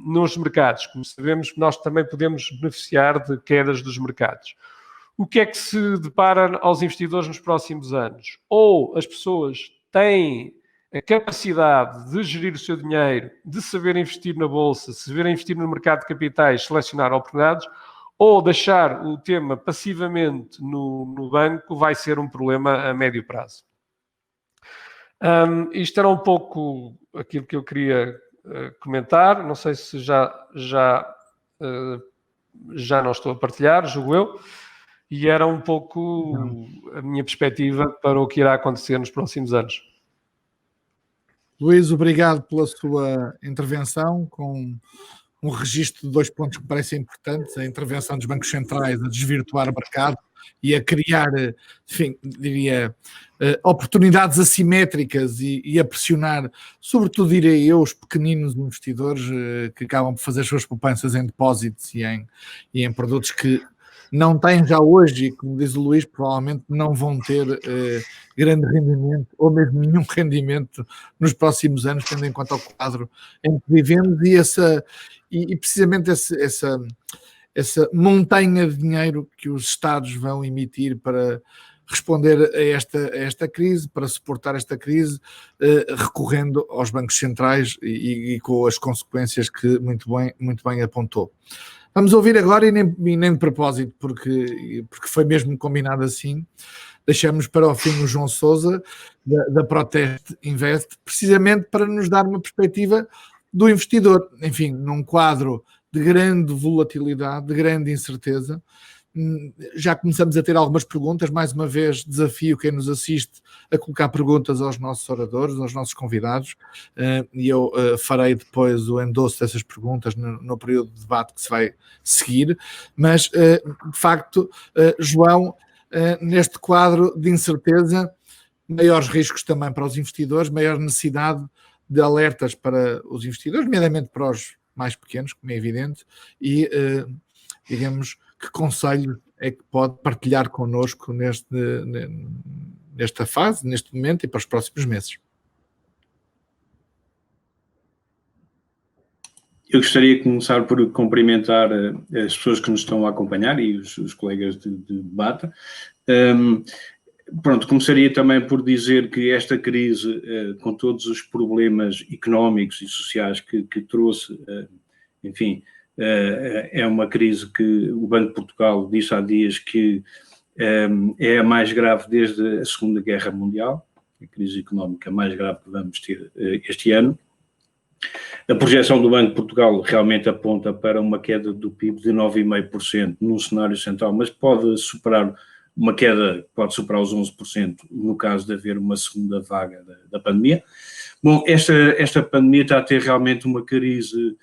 nos mercados. Como sabemos, nós também podemos beneficiar de quedas dos mercados. O que é que se depara aos investidores nos próximos anos? Ou as pessoas têm a capacidade de gerir o seu dinheiro, de saber investir na bolsa, saber investir no mercado de capitais, selecionar oportunidades, ou deixar o tema passivamente no banco vai ser um problema a médio prazo. Isto era um pouco aquilo que eu queria comentar. Não sei se já não estou a partilhar, julgo eu. E era um pouco a minha perspectiva para o que irá acontecer nos próximos anos. Luís, obrigado pela sua intervenção, com um registro de 2 pontos que me parecem importantes: a intervenção dos bancos centrais a desvirtuar o mercado e a criar, enfim, diria, oportunidades assimétricas e a pressionar, sobretudo, diria eu, os pequeninos investidores que acabam por fazer as suas poupanças em depósitos e em produtos que não têm já hoje, e, como diz o Luís, provavelmente não vão ter grande rendimento ou mesmo nenhum rendimento nos próximos anos, tendo em conta o quadro em que vivemos e precisamente essa montanha de dinheiro que os Estados vão emitir para responder a esta crise, para suportar esta crise, recorrendo aos bancos centrais e com as consequências que muito bem apontou. Vamos ouvir agora, e nem de propósito, porque foi mesmo combinado assim, deixamos para o fim o João Sousa, da Proteste Invest, precisamente para nos dar uma perspectiva do investidor. Enfim, num quadro de grande volatilidade, de grande incerteza. Já começamos a ter algumas perguntas. Mais uma vez, desafio quem nos assiste a colocar perguntas aos nossos oradores, aos nossos convidados, e eu farei depois o endosso dessas perguntas no período de debate que se vai seguir. Mas, de facto, João, neste quadro de incerteza, maiores riscos também para os investidores, maior necessidade de alertas para os investidores, nomeadamente para os mais pequenos, como é evidente, e, digamos, que conselho é que pode partilhar connosco nesta fase, neste momento e para os próximos meses? Eu gostaria de começar por cumprimentar as pessoas que nos estão a acompanhar e os colegas de debate. Pronto, começaria também por dizer que esta crise, com todos os problemas económicos e sociais que trouxe, enfim, é uma crise que o Banco de Portugal disse há dias que é a mais grave desde a Segunda Guerra Mundial, a crise económica mais grave que vamos ter este ano. A projeção do Banco de Portugal realmente aponta para uma queda do PIB de 9,5% num cenário central, mas pode superar uma queda, pode superar os 11% no caso de haver uma segunda vaga da pandemia. Bom, esta pandemia está a ter realmente uma crise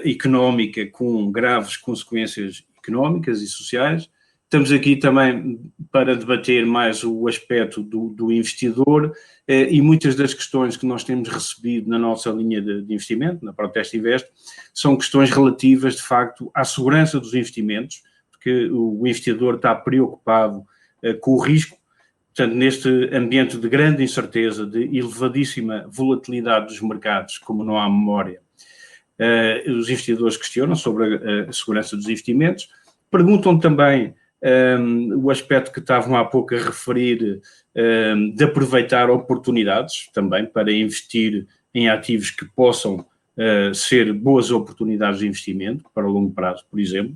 económica com graves consequências económicas e sociais. Estamos aqui também para debater mais o aspecto do investidor e muitas das questões que nós temos recebido na nossa linha de investimento, na Proteste Invest, são questões relativas, de facto, à segurança dos investimentos, porque o investidor está preocupado com o risco. Portanto, neste ambiente de grande incerteza, de elevadíssima volatilidade dos mercados, como não há memória, os investidores questionam sobre a segurança dos investimentos, perguntam também o aspecto que estavam há pouco a referir, de aproveitar oportunidades também para investir em ativos que possam ser boas oportunidades de investimento para o longo prazo, por exemplo.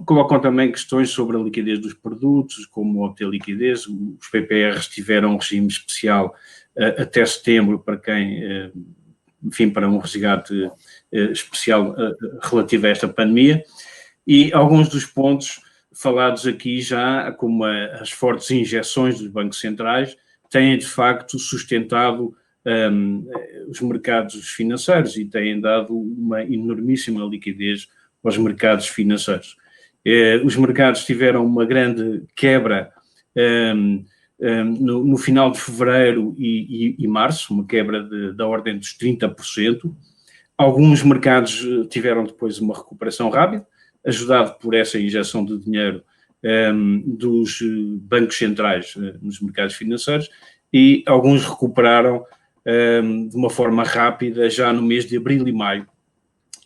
Colocam também questões sobre a liquidez dos produtos, como obter liquidez. Os PPRs tiveram um regime especial até setembro para quem, enfim, para um resgate especial relativo a esta pandemia. E alguns dos pontos falados aqui já, como as fortes injeções dos bancos centrais, têm de facto sustentado os mercados financeiros e têm dado uma enormíssima liquidez aos mercados financeiros. Os mercados tiveram uma grande quebra no final de fevereiro e março, uma quebra da ordem dos 30%. Alguns mercados tiveram depois uma recuperação rápida, ajudado por essa injeção de dinheiro dos bancos centrais nos mercados financeiros, e alguns recuperaram de uma forma rápida já no mês de abril e maio.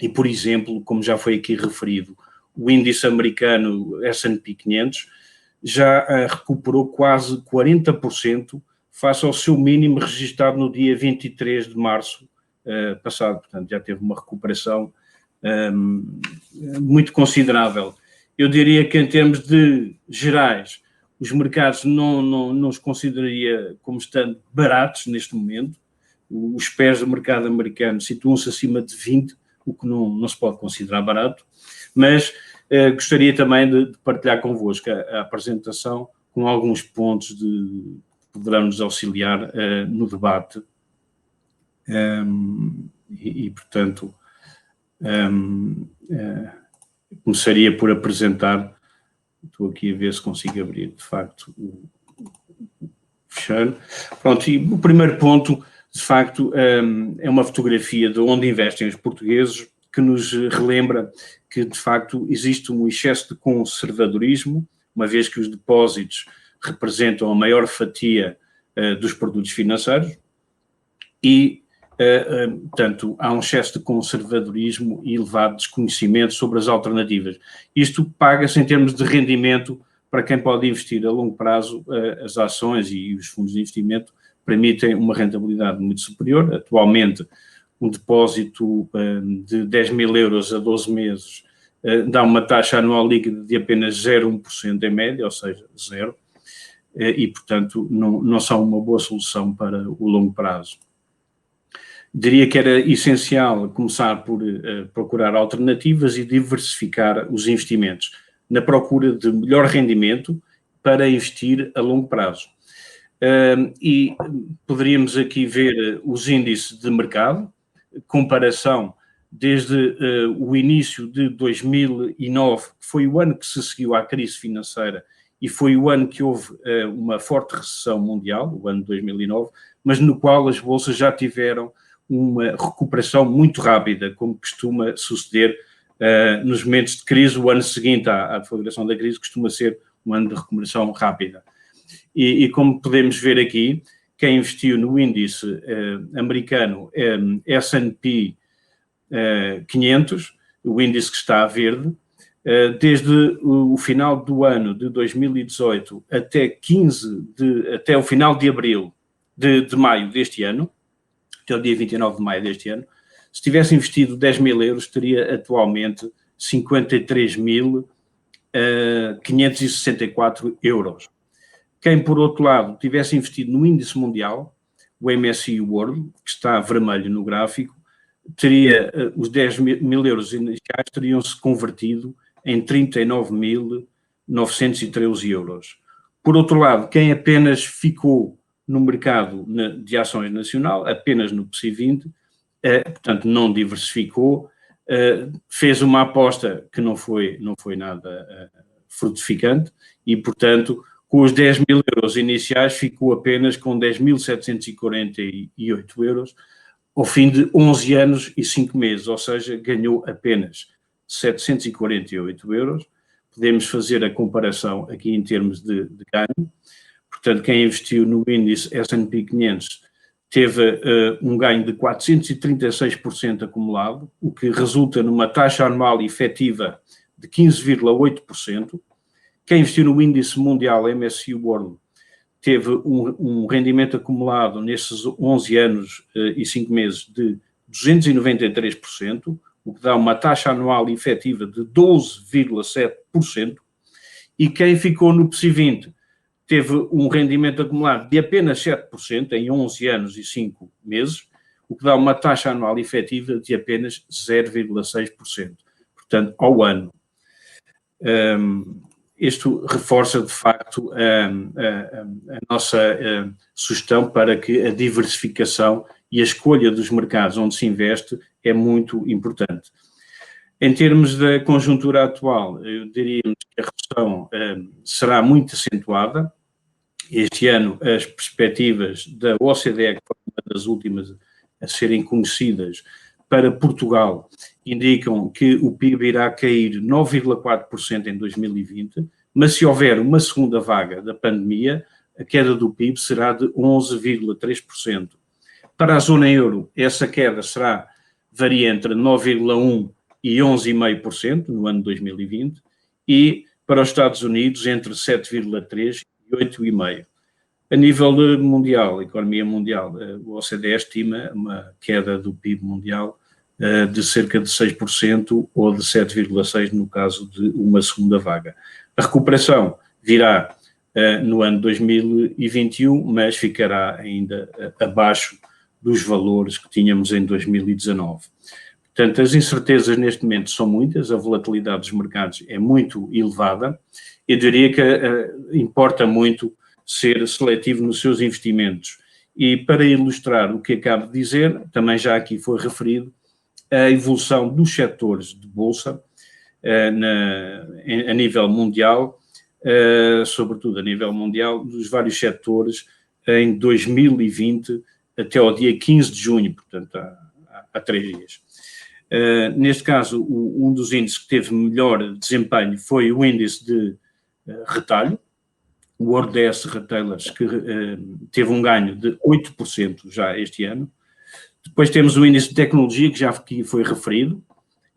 E, por exemplo, como já foi aqui referido, o índice americano S&P 500 já recuperou quase 40% face ao seu mínimo registrado no dia 23 de março passado. Portanto, já teve uma recuperação muito considerável. Eu diria que, em termos de gerais, os mercados não os consideraria como estando baratos neste momento. Os pés do mercado americano situam-se acima de 20, o que não se pode considerar barato, mas gostaria também de partilhar convosco a apresentação com alguns pontos que poderão nos auxiliar no debate portanto, começaria por apresentar, estou aqui a ver se consigo abrir de facto o fecheiro. Pronto, e o primeiro ponto, de facto, é uma fotografia de onde investem os portugueses, que nos relembra que, de facto, existe um excesso de conservadorismo, uma vez que os depósitos representam a maior fatia dos produtos financeiros e, portanto, há um excesso de conservadorismo e elevado desconhecimento sobre as alternativas. Isto paga-se em termos de rendimento para quem pode investir a longo prazo. As ações e os fundos de investimento permitem uma rentabilidade muito superior. Atualmente, um depósito de 10 mil euros a 12 meses dá uma taxa anual líquida de apenas 0,1% em média, ou seja, zero, e, portanto, não são uma boa solução para o longo prazo. Diria que era essencial começar por procurar alternativas e diversificar os investimentos, na procura de melhor rendimento para investir a longo prazo. E poderíamos aqui ver os índices de mercado, comparação desde o início de 2009, que foi o ano que se seguiu à crise financeira e foi o ano que houve uma forte recessão mundial, o ano de 2009, mas no qual as bolsas já tiveram uma recuperação muito rápida, como costuma suceder nos momentos de crise. O ano seguinte à deflagração da crise costuma ser um ano de recuperação rápida. E como podemos ver aqui, quem investiu no índice americano S&P 500, o índice que está a verde, desde o final do ano de 2018 até o final de abril, de maio deste ano, até o dia 29 de maio deste ano, se tivesse investido 10 mil euros, teria atualmente 53.564 euros. Quem, por outro lado, tivesse investido no índice mundial, o MSCI World, que está vermelho no gráfico, teria os 10 mil euros iniciais teriam-se convertido em 39.913 euros. Por outro lado, quem apenas ficou no mercado de ações nacional, apenas no PSI 20, portanto não diversificou, fez uma aposta que não foi nada frutificante e, portanto, com os 10 mil euros iniciais ficou apenas com 10.748 euros ao fim de 11 anos e 5 meses, ou seja, ganhou apenas 748 euros. Podemos fazer a comparação aqui em termos de ganho. Portanto, quem investiu no índice S&P 500 teve um ganho de 436% acumulado, o que resulta numa taxa anual efetiva de 15,8%. Quem investiu no índice mundial MSCI World teve um rendimento acumulado nesses 11 anos e 5 meses de 293%, o que dá uma taxa anual efetiva de 12,7%, e quem ficou no PSI 20 teve um rendimento acumulado de apenas 7% em 11 anos e 5 meses, o que dá uma taxa anual efetiva de apenas 0,6%, portanto, ao ano. Isto reforça, de facto, a nossa sugestão para que a diversificação e a escolha dos mercados onde se investe é muito importante. Em termos da conjuntura atual, diríamos que a recessão será muito acentuada. Este ano, as perspectivas da OCDE, que foi uma das últimas a serem conhecidas, para Portugal, indicam que o PIB irá cair 9,4% em 2020, mas se houver uma segunda vaga da pandemia, a queda do PIB será de 11,3%. Para a zona euro, essa queda varia entre 9,1% e 11,5% no ano 2020, e para os Estados Unidos entre 7,3% e 8,5%. A nível mundial, a economia mundial, o OCDE estima uma queda do PIB mundial de cerca de 6% ou de 7,6% no caso de uma segunda vaga. A recuperação virá no ano 2021, mas ficará ainda abaixo dos valores que tínhamos em 2019. Portanto, as incertezas neste momento são muitas, a volatilidade dos mercados é muito elevada. Eu diria que importa muito ser seletivo nos seus investimentos. E para ilustrar o que acabo de dizer, também já aqui foi referido, a evolução dos setores de bolsa a nível mundial, sobretudo a nível mundial, dos vários setores em 2020 até ao dia 15 de junho, portanto há 3 dias. Neste caso, um dos índices que teve melhor desempenho foi o índice de retalho, o ODS Retailers, que teve um ganho de 8% já este ano. Depois temos o índice de tecnologia, que já aqui foi referido.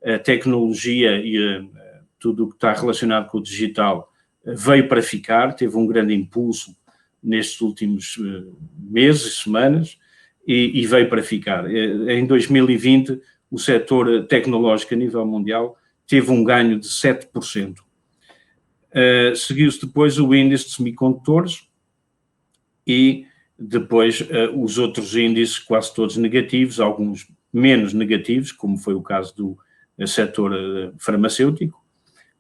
A tecnologia e tudo o que está relacionado com o digital veio para ficar, teve um grande impulso nestes últimos meses e semanas e veio para ficar. Em 2020, o setor tecnológico a nível mundial teve um ganho de 7%. Seguiu-se depois o índice de semicondutores e depois os outros índices, quase todos negativos, alguns menos negativos, como foi o caso do setor farmacêutico,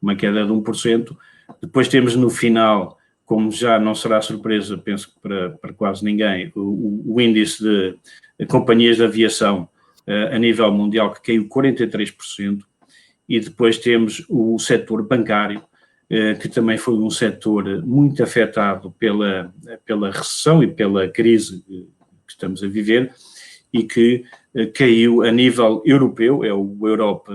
uma queda de 1%. Depois temos no final, como já não será surpresa, penso que para quase ninguém, o índice de companhias de aviação a nível mundial, que caiu 43%, e depois temos o setor bancário, que também foi um setor muito afetado pela recessão e pela crise que estamos a viver, e que caiu a nível europeu, é o Europe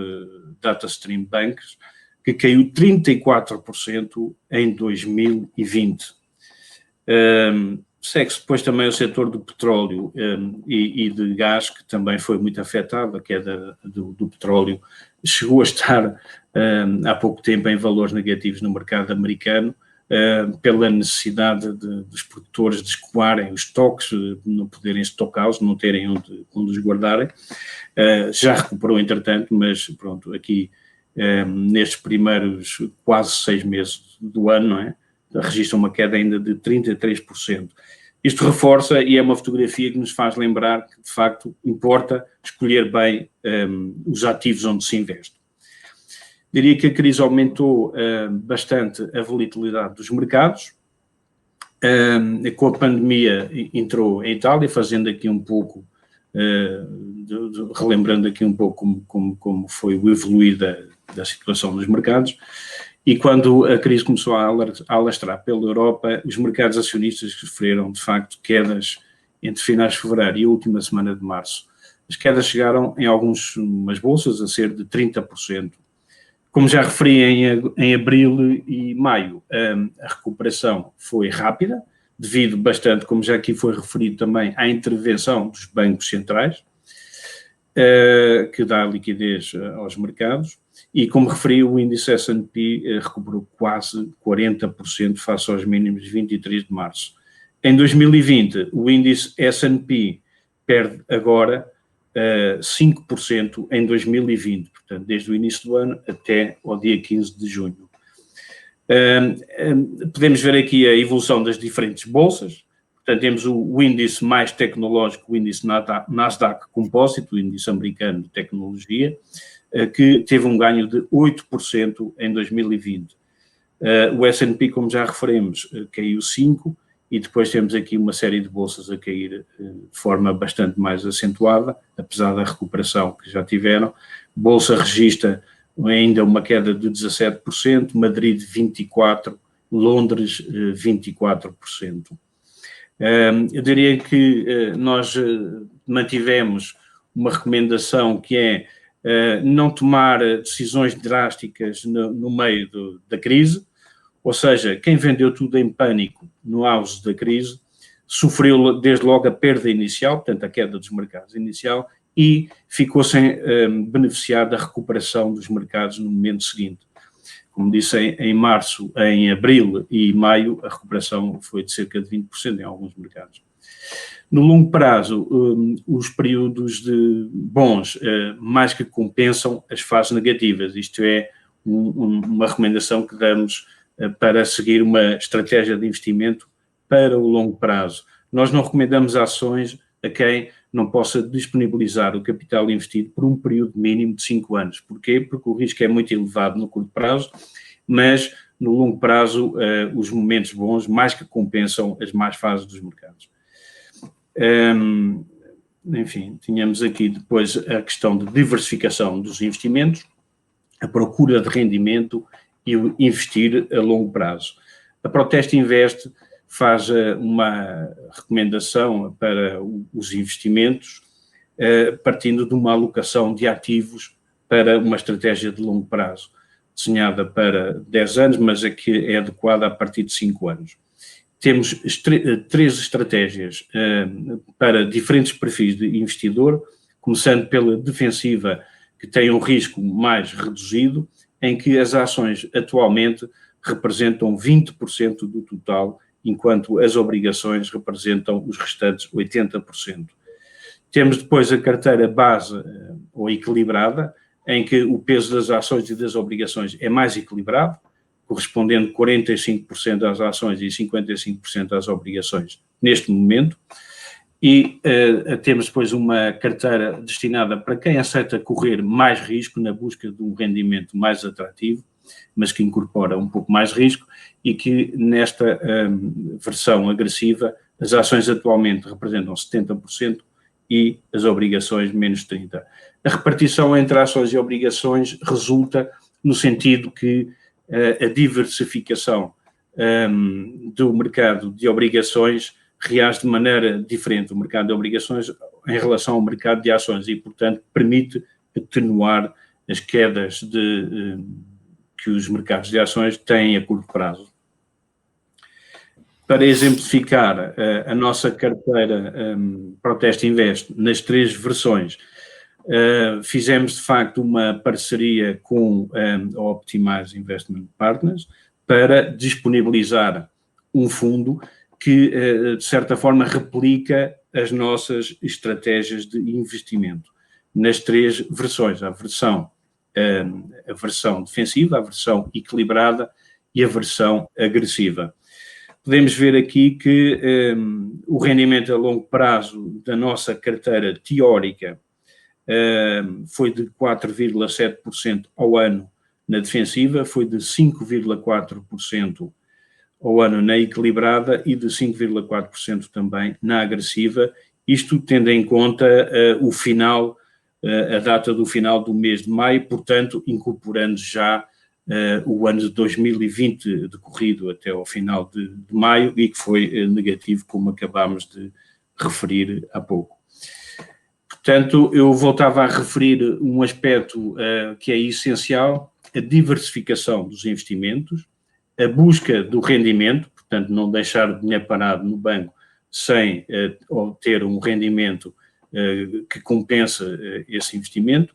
Data Stream Banks, que caiu 34% em 2020. Segue-se depois também o setor do petróleo e de gás, que também foi muito afetado. A queda do petróleo chegou a estar há pouco tempo em valores negativos no mercado americano, pela necessidade dos produtores de escoarem os estoques, não poderem estocá-los, não terem onde os guardarem. Já recuperou, entretanto, mas pronto, aqui nestes primeiros quase 6 meses do ano, não é? Registra uma queda ainda de 33%. Isto reforça e é uma fotografia que nos faz lembrar que, de facto, importa escolher bem os ativos onde se investe. Diria que a crise aumentou bastante a volatilidade dos mercados. Com a pandemia entrou em Itália, fazendo aqui um pouco, relembrando aqui um pouco como foi o evoluir da situação dos mercados. E quando a crise começou a alastrar pela Europa, os mercados acionistas sofreram, de facto, quedas entre finais de fevereiro e a última semana de março. As quedas chegaram em algumas bolsas a ser de 30%. Como já referi, em abril e maio, a recuperação foi rápida, devido bastante, como já aqui foi referido também, à intervenção dos bancos centrais, que dá liquidez aos mercados. E, como referi, o índice S&P recuperou quase 40% face aos mínimos de 23 de março. Em 2020, o índice S&P perde agora 5% em 2020, portanto, desde o início do ano até ao dia 15 de junho. Podemos ver aqui a evolução das diferentes bolsas. Portanto, temos o índice mais tecnológico, o índice Nasdaq Composite, o índice americano de tecnologia, que teve um ganho de 8% em 2020. O S&P, como já referimos, caiu 5%, e depois temos aqui uma série de bolsas a cair de forma bastante mais acentuada, apesar da recuperação que já tiveram. Bolsa registra ainda uma queda de 17%, Madrid 24%, Londres 24%. Eu diria que nós mantivemos uma recomendação que é não tomar decisões drásticas no meio da crise, ou seja, quem vendeu tudo em pânico no auge da crise sofreu desde logo a perda inicial, portanto a queda dos mercados inicial, e ficou sem beneficiar da recuperação dos mercados no momento seguinte. Como disse, em março, em abril e maio, a recuperação foi de cerca de 20% em alguns mercados. No longo prazo, os períodos bons mais que compensam as fases negativas. Isto é uma recomendação que damos para seguir uma estratégia de investimento para o longo prazo. Nós não recomendamos ações a quem não possa disponibilizar o capital investido por um período mínimo de 5 anos. Porquê? Porque o risco é muito elevado no curto prazo, mas no longo prazo os momentos bons mais que compensam as más fases dos mercados. Enfim, tínhamos aqui depois a questão de diversificação dos investimentos, a procura de rendimento e o investir a longo prazo. A Proteste Invest faz uma recomendação para os investimentos, partindo de uma alocação de ativos para uma estratégia de longo prazo, desenhada para 10 anos, mas que é adequada a partir de 5 anos. Temos 3 estratégias para diferentes perfis de investidor, começando pela defensiva, que tem um risco mais reduzido, em que as ações atualmente representam 20% do total, enquanto as obrigações representam os restantes 80%. Temos depois a carteira base ou equilibrada, em que o peso das ações e das obrigações é mais equilibrado, correspondendo 45% às ações e 55% às obrigações neste momento. E temos depois uma carteira destinada para quem aceita correr mais risco na busca de um rendimento mais atrativo, mas que incorpora um pouco mais risco, e que nesta versão agressiva as ações atualmente representam 70% e as obrigações menos 30%. A repartição entre ações e obrigações resulta no sentido que a diversificação do mercado de obrigações reage de maneira diferente, o mercado de obrigações em relação ao mercado de ações, e, portanto, permite atenuar as quedas que os mercados de ações têm a curto prazo. para exemplificar a nossa carteira Proteste Invest nas 3 versões, fizemos de facto uma parceria com a Optimize Investment Partners para disponibilizar um fundo que, de certa forma, replica as nossas estratégias de investimento nas 3 versões, a versão defensiva, a versão equilibrada e a versão agressiva. Podemos ver aqui que o rendimento a longo prazo da nossa carteira teórica foi de 4,7% ao ano na defensiva, foi de 5,4% ao ano na equilibrada e de 5,4% também na agressiva, isto tendo em conta a data do final do mês de maio, portanto, incorporando já o ano de 2020 decorrido até ao final de maio e que foi negativo, como acabámos de referir há pouco. Portanto, eu voltava a referir um aspecto que é essencial, a diversificação dos investimentos, a busca do rendimento, portanto, não deixar o dinheiro parado no banco sem obter um rendimento que compensa esse investimento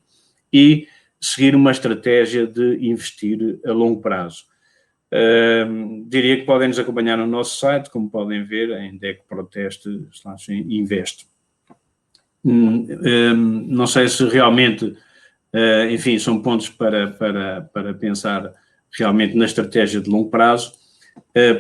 e seguir uma estratégia de investir a longo prazo. Diria que podem nos acompanhar no nosso site, como podem ver, em DEC-Proteste/Invest. Não sei se realmente, enfim, são pontos para pensar realmente na estratégia de longo prazo,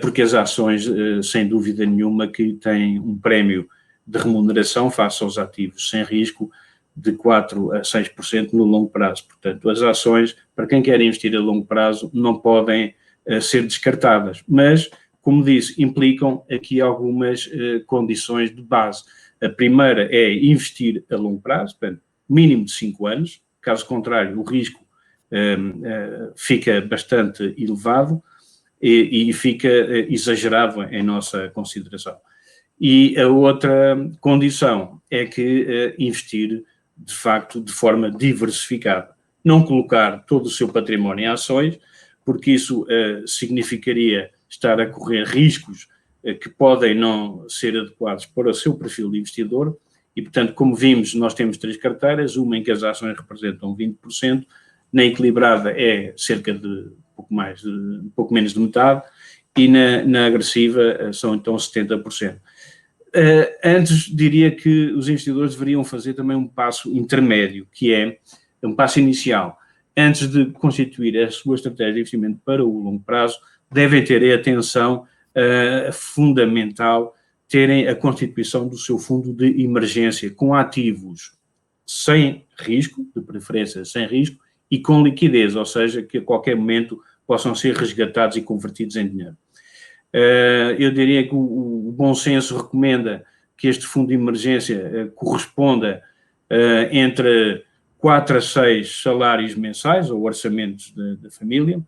porque as ações, sem dúvida nenhuma, que têm um prémio de remuneração face aos ativos sem risco de 4% a 6% no longo prazo. Portanto, as ações, para quem quer investir a longo prazo, não podem ser descartadas, mas, como disse, implicam aqui algumas condições de base. A primeira é investir a longo prazo, portanto, mínimo de 5 anos, caso contrário, o risco fica bastante elevado e fica exagerado em nossa consideração. E a outra condição é que investir, de facto, de forma diversificada. Não colocar todo o seu património em ações, porque isso significaria estar a correr riscos que podem não ser adequados para o seu perfil de investidor e, portanto, como vimos, nós temos 3 carteiras, uma em que as ações representam 20%, na equilibrada é cerca de pouco menos de metade e na agressiva são então 70%. Antes diria que os investidores deveriam fazer também um passo intermédio, que é um passo inicial. Antes de constituir a sua estratégia de investimento para o longo prazo, devem ter a atenção fundamental, terem a constituição do seu fundo de emergência com ativos sem risco, de preferência sem risco, e com liquidez, ou seja, que a qualquer momento possam ser resgatados e convertidos em dinheiro. Eu diria que o bom senso recomenda que este fundo de emergência corresponda entre 4 a 6 salários mensais ou orçamentos da família,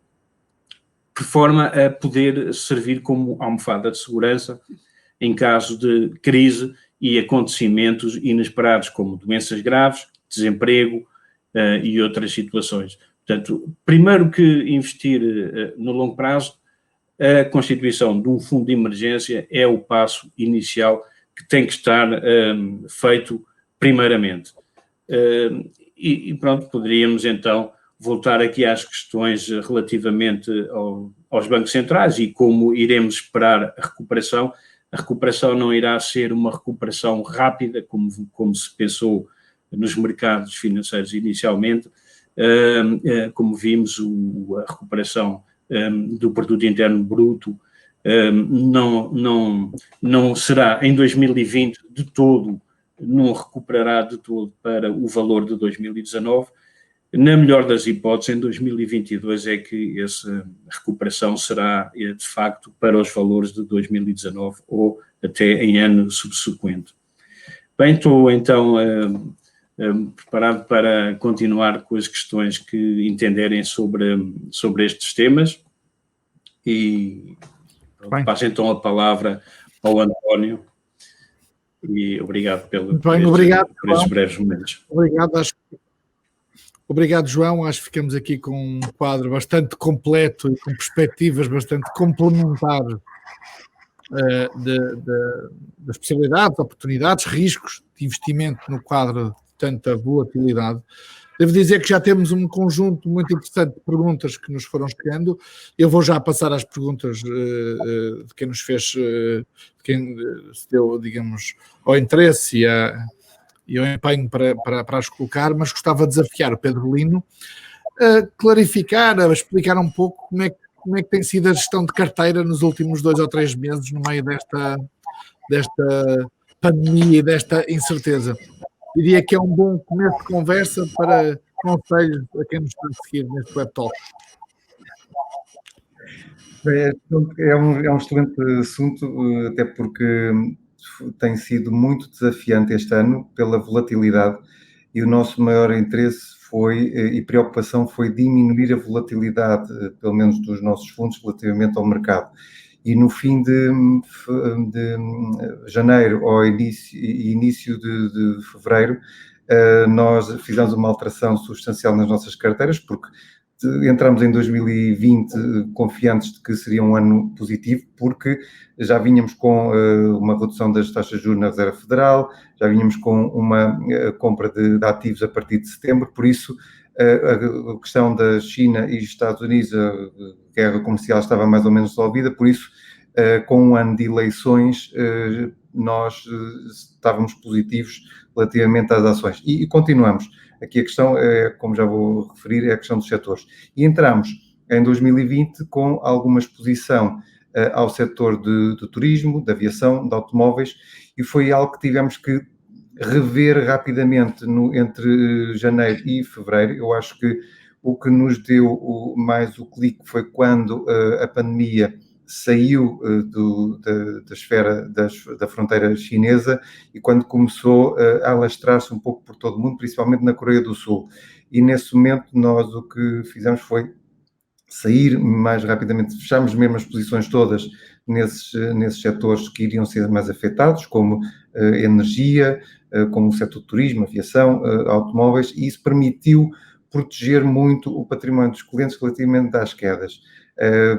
de forma a poder servir como almofada de segurança em caso de crise e acontecimentos inesperados, como doenças graves, desemprego e outras situações. Portanto, primeiro que investir no longo prazo, a constituição de um fundo de emergência é o passo inicial que tem que estar feito primeiramente. E pronto, poderíamos então voltar aqui às questões relativamente aos bancos centrais e como iremos esperar a recuperação. A recuperação não irá ser uma recuperação rápida, como se pensou nos mercados financeiros inicialmente. Como vimos, a recuperação do produto interno bruto não será em 2020 de todo, não recuperará de todo para o valor de 2019. Na melhor das hipóteses, em 2022 é que essa recuperação será, de facto, para os valores de 2019 ou até em ano subsequente. Bem, estou então preparado para continuar com as questões que entenderem sobre estes temas e passo então a palavra ao António e obrigado por estes breves momentos. Obrigado, João. Acho que ficamos aqui com um quadro bastante completo e com perspectivas bastante complementares das possibilidades, oportunidades, riscos de investimento no quadro de tanta volatilidade. Devo dizer que já temos um conjunto muito interessante de perguntas que nos foram chegando. Eu vou já passar às perguntas de quem nos fez, de quem se deu, digamos, ao interesse e ao empenho para as colocar, mas gostava de desafiar o Pedro Lino a clarificar, a explicar um pouco como é que tem sido a gestão de carteira nos últimos 2 ou 3 meses no meio desta pandemia e desta incerteza. Diria que é um bom começo de conversa para conselhos a quem nos está a seguir neste Web Talk. É um excelente assunto, até porque tem sido muito desafiante este ano pela volatilidade e o nosso maior interesse e preocupação foi diminuir a volatilidade, pelo menos dos nossos fundos, relativamente ao mercado. E no fim de janeiro ao início de fevereiro, nós fizemos uma alteração substancial nas nossas carteiras, porque entramos em 2020 confiantes de que seria um ano positivo, porque já vínhamos com uma redução das taxas de juros na Reserva Federal, já vínhamos com uma compra de ativos a partir de setembro, por isso a questão da China e dos Estados Unidos, a guerra comercial estava mais ou menos resolvida, por isso com um ano de eleições nós estávamos positivos relativamente às ações e continuamos. Aqui a questão, como já vou referir, é a questão dos setores. E entramos em 2020 com alguma exposição ao setor de turismo, de aviação, de automóveis, e foi algo que tivemos que rever rapidamente entre janeiro e fevereiro. Eu acho que o que nos deu mais o clique foi quando a pandemia saiu da esfera da fronteira chinesa e quando começou a alastrar-se um pouco por todo o mundo, principalmente na Coreia do Sul. E nesse momento nós o que fizemos foi sair mais rapidamente, fechámos mesmo as posições todas nesses setores que iriam ser mais afetados, como energia, como o setor do turismo, aviação, automóveis, e isso permitiu proteger muito o património dos clientes relativamente às quedas.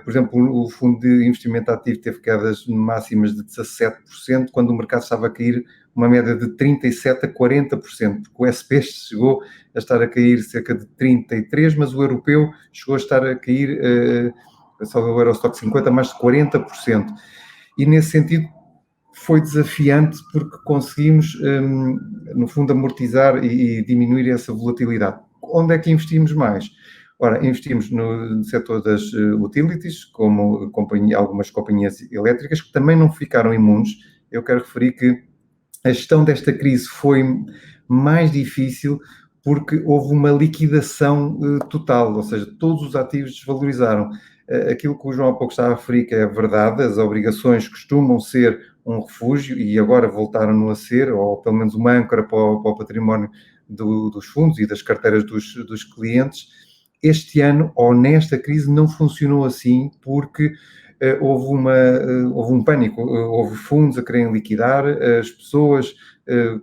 Por exemplo, o fundo de investimento ativo teve quedas máximas de 17%, quando o mercado estava a cair uma média de 37% a 40%, porque o SP chegou a estar a cair cerca de 33%, mas o europeu chegou a estar a cair, só o Eurostock 50, mais de 40%. E nesse sentido foi desafiante porque conseguimos, no fundo, amortizar e diminuir essa volatilidade. Onde é que investimos mais? Ora, investimos no setor das utilities, como algumas companhias elétricas, que também não ficaram imunes. Eu quero referir que a gestão desta crise foi mais difícil porque houve uma liquidação total, ou seja, todos os ativos desvalorizaram. Aquilo que o João há pouco estava a referir, que é verdade, as obrigações costumam ser um refúgio e agora voltaram a ser, ou pelo menos uma âncora para o património dos fundos e das carteiras dos clientes. Este ano, ou nesta crise, não funcionou assim porque houve um pânico, houve fundos a quererem liquidar, as pessoas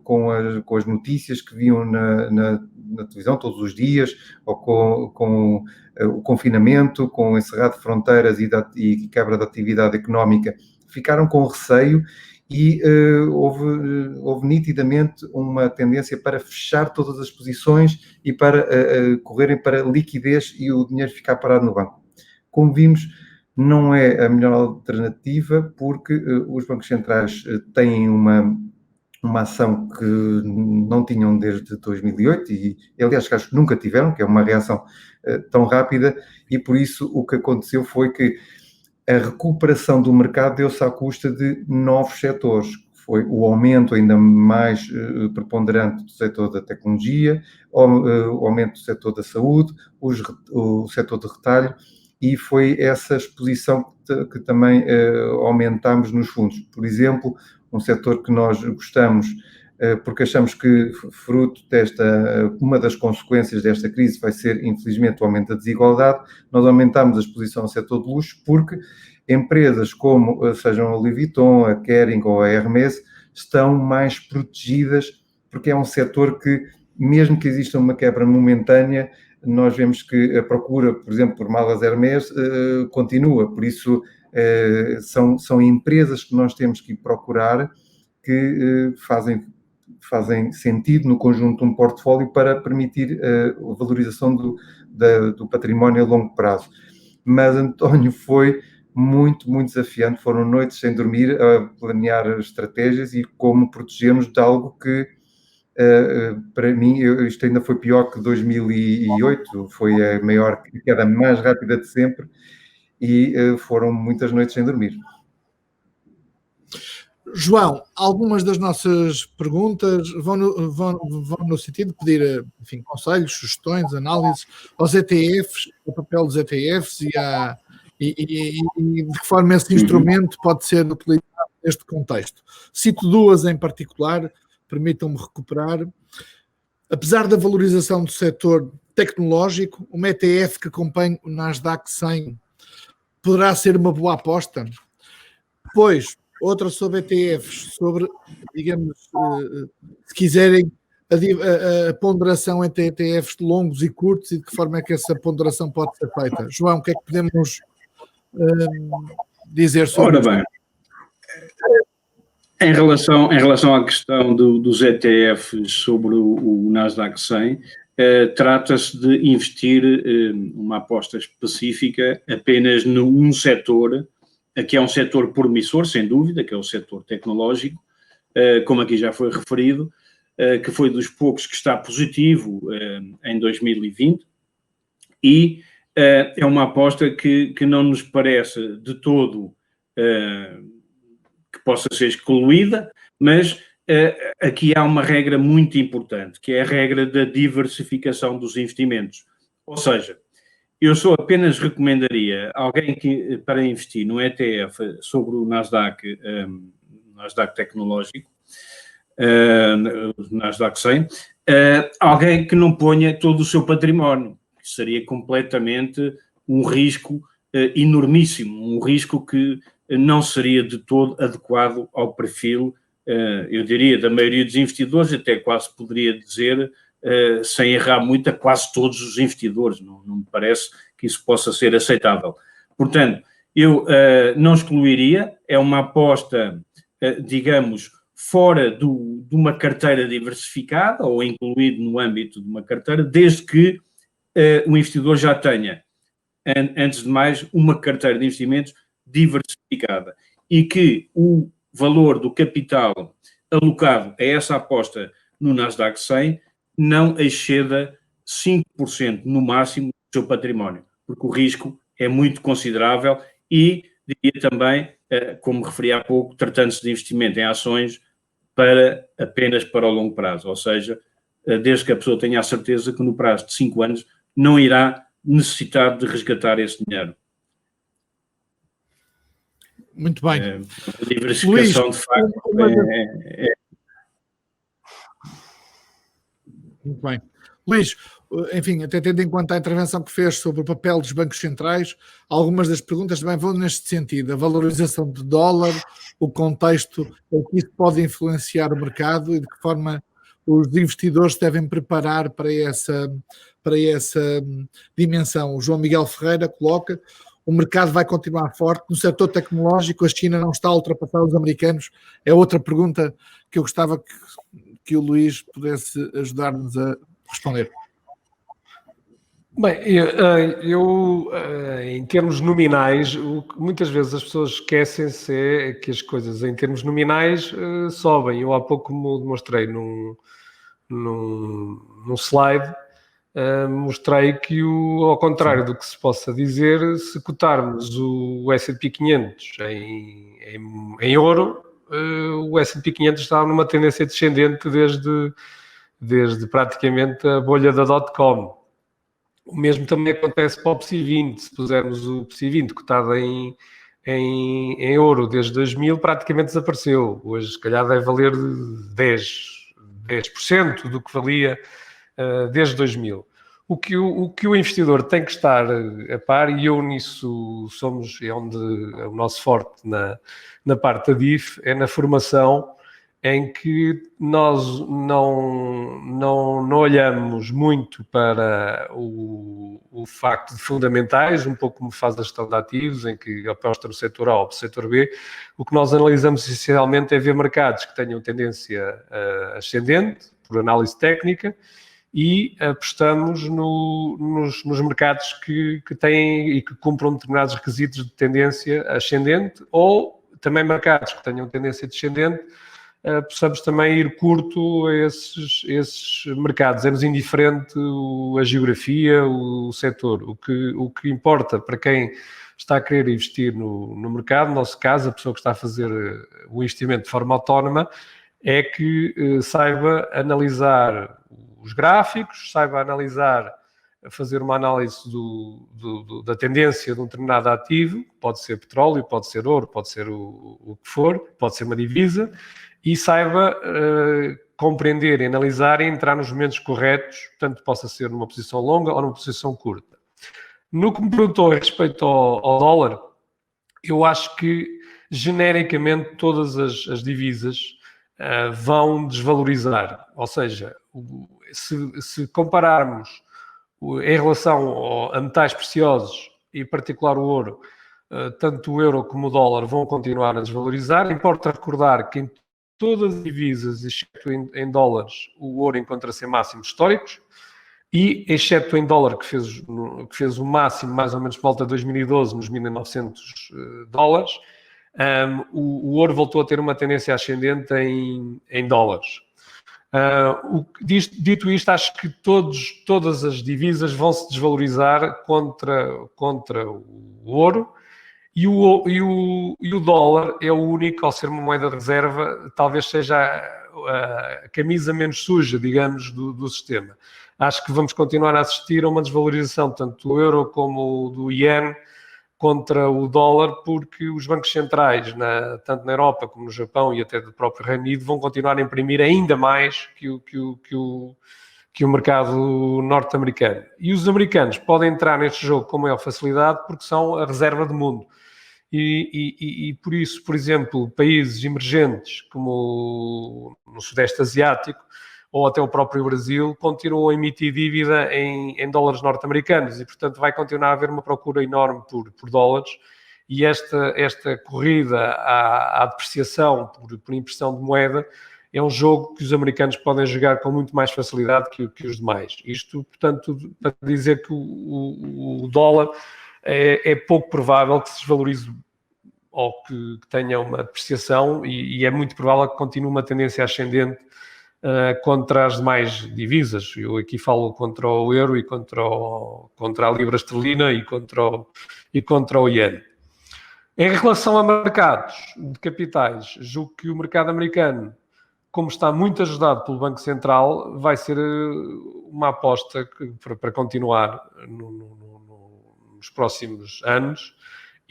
com as notícias que viam na televisão todos os dias, ou com o confinamento, com o encerrado de fronteiras e quebra da atividade económica, ficaram com receio e houve nitidamente uma tendência para fechar todas as posições e para correrem para liquidez e o dinheiro ficar parado no banco. Como vimos, não é a melhor alternativa porque os bancos centrais têm uma ação que não tinham desde 2008 e, aliás, acho que nunca tiveram, que é uma reação tão rápida, e por isso o que aconteceu foi que a recuperação do mercado deu-se à custa de novos setores. Foi o aumento ainda mais preponderante do setor da tecnologia, o aumento do setor da saúde, o setor de retalho, e foi essa exposição que também aumentámos nos fundos. Por exemplo, um setor que nós gostamos, porque achamos que fruto uma das consequências desta crise vai ser, infelizmente, o aumento da desigualdade. Nós aumentamos a exposição ao setor de luxo porque empresas como sejam a Louis Vuitton, a Kering ou a Hermès estão mais protegidas porque é um setor que, mesmo que exista uma quebra momentânea, nós vemos que a procura, por exemplo, por malas Hermès continua, por isso São empresas que nós temos que procurar que fazem sentido no conjunto de um portfólio para permitir a valorização do património a longo prazo. Mas, António, foi muito, muito desafiante. Foram noites sem dormir a planear estratégias e como protegermos de algo que, para mim, isto ainda foi pior que 2008, foi a maior queda mais rápida de sempre e foram muitas noites sem dormir. João, algumas das nossas perguntas vão no sentido de pedir, enfim, conselhos, sugestões, análises aos ETFs, ao papel dos ETFs e de que forma esse instrumento pode ser utilizado neste contexto. Cito duas em particular, permitam-me recuperar. Apesar da valorização do setor tecnológico, uma ETF que acompanhe o Nasdaq 100 poderá ser uma boa aposta. Depois, outra sobre ETFs, sobre, digamos, se quiserem, a ponderação entre ETFs longos e curtos e de que forma é que essa ponderação pode ser feita. João, o que é que podemos dizer sobre isso? Ora bem, em relação à questão dos ETFs sobre o Nasdaq 100, trata-se de investir uma aposta específica apenas num setor, que é um setor promissor, sem dúvida, que é o setor tecnológico, como aqui já foi referido, que foi dos poucos que está positivo em 2020, e é uma aposta que não nos parece de todo que possa ser excluída, mas aqui há uma regra muito importante, que é a regra da diversificação dos investimentos. Ou seja, eu só apenas recomendaria alguém que, para investir no ETF sobre o Nasdaq tecnológico, Nasdaq 100, alguém que não ponha todo o seu património, que seria completamente um risco enormíssimo, um risco que não seria de todo adequado ao perfil, eu diria, da maioria dos investidores, até quase poderia dizer, sem errar muito, a quase todos os investidores. Não me parece que isso possa ser aceitável. Portanto, eu não excluiria, é uma aposta, digamos, fora de uma carteira diversificada ou incluído no âmbito de uma carteira, desde que o investidor já tenha, antes de mais, uma carteira de investimentos diversificada e que o valor do capital alocado a essa aposta no Nasdaq 100 não exceda 5% no máximo do seu património, porque o risco é muito considerável e, diria também, como referi há pouco, tratando-se de investimento em ações apenas para o longo prazo, ou seja, desde que a pessoa tenha a certeza que no prazo de 5 anos não irá necessitar de resgatar esse dinheiro. Muito bem. A diversificação, Luís, de facto, Muito bem. Luís, enfim, até tendo em conta a intervenção que fez sobre o papel dos bancos centrais, algumas das perguntas também vão neste sentido. A valorização do dólar, o contexto em que isso pode influenciar o mercado e de que forma os investidores devem preparar para essa dimensão. O João Miguel Ferreira coloca: o mercado vai continuar forte. No setor tecnológico, a China não está a ultrapassar os americanos? É outra pergunta que eu gostava que o Luís pudesse ajudar-nos a responder. Bem, eu em termos nominais, muitas vezes as pessoas esquecem-se é que as coisas em termos nominais sobem. Eu há pouco, como demonstrei num slide, mostrei que, ao contrário do que se possa dizer, se cotarmos o S&P 500 em ouro, o S&P 500 está numa tendência descendente desde praticamente a bolha da .com. O mesmo também acontece para o PSI 20. Se pusermos o PSI 20 cotado em ouro desde 2000, praticamente desapareceu. Hoje, se calhar, deve valer 10% do que valia desde 2000. O que o investidor tem que estar a par, e eu nisso é onde é o nosso forte na parte da DIF, é na formação em que nós não olhamos muito para o facto de fundamentais, um pouco como faz a gestão de ativos, em que aposta no setor A ou no setor B. O que nós analisamos essencialmente é ver mercados que tenham tendência ascendente, por análise técnica, e apostamos nos mercados que têm e que cumpram determinados requisitos de tendência ascendente, ou também mercados que tenham tendência descendente, possamos também ir curto a esses mercados. É-nos indiferente a geografia, o setor. O que importa para quem está a querer investir no mercado, no nosso caso, a pessoa que está a fazer o investimento de forma autónoma, é que saiba analisar os gráficos, saiba analisar, fazer uma análise da tendência de um determinado ativo, pode ser petróleo, pode ser ouro, pode ser o que for, pode ser uma divisa, e saiba compreender, analisar e entrar nos momentos corretos, tanto possa ser numa posição longa ou numa posição curta. No que me perguntou a respeito ao dólar, eu acho que genericamente todas as divisas vão desvalorizar. Ou seja, se compararmos em relação a metais preciosos, e em particular o ouro, tanto o euro como o dólar vão continuar a desvalorizar. Importa recordar que em todas as divisas, exceto em dólares, o ouro encontra-se em máximos históricos, e exceto em dólar, que fez o máximo mais ou menos por volta de 2012, nos 1.900 dólares, o ouro voltou a ter uma tendência ascendente em dólares. Dito isto, acho que todas as divisas vão se desvalorizar contra o ouro, e o dólar é o único, ao ser uma moeda de reserva, talvez seja a camisa menos suja, digamos, do sistema. Acho que vamos continuar a assistir a uma desvalorização tanto do euro como do iene contra o dólar, porque os bancos centrais, tanto na Europa como no Japão e até do próprio Reino Unido, vão continuar a imprimir ainda mais que o mercado norte-americano. E os americanos podem entrar neste jogo com maior facilidade porque são a reserva do mundo. E por isso, por exemplo, países emergentes como no Sudeste Asiático ou até o próprio Brasil continuam a emitir dívida em dólares norte-americanos e, portanto, vai continuar a haver uma procura enorme por dólares, e esta corrida à depreciação por impressão de moeda é um jogo que os americanos podem jogar com muito mais facilidade que os demais. Isto, portanto, para dizer que o dólar é pouco provável que se desvalorize ou que tenha uma depreciação, e é muito provável que continue uma tendência ascendente contra as demais divisas. Eu aqui falo contra o euro e contra a libra esterlina e contra o iene. Em relação a mercados de capitais, julgo que o mercado americano, como está muito ajudado pelo Banco Central, vai ser uma aposta para continuar nos próximos anos,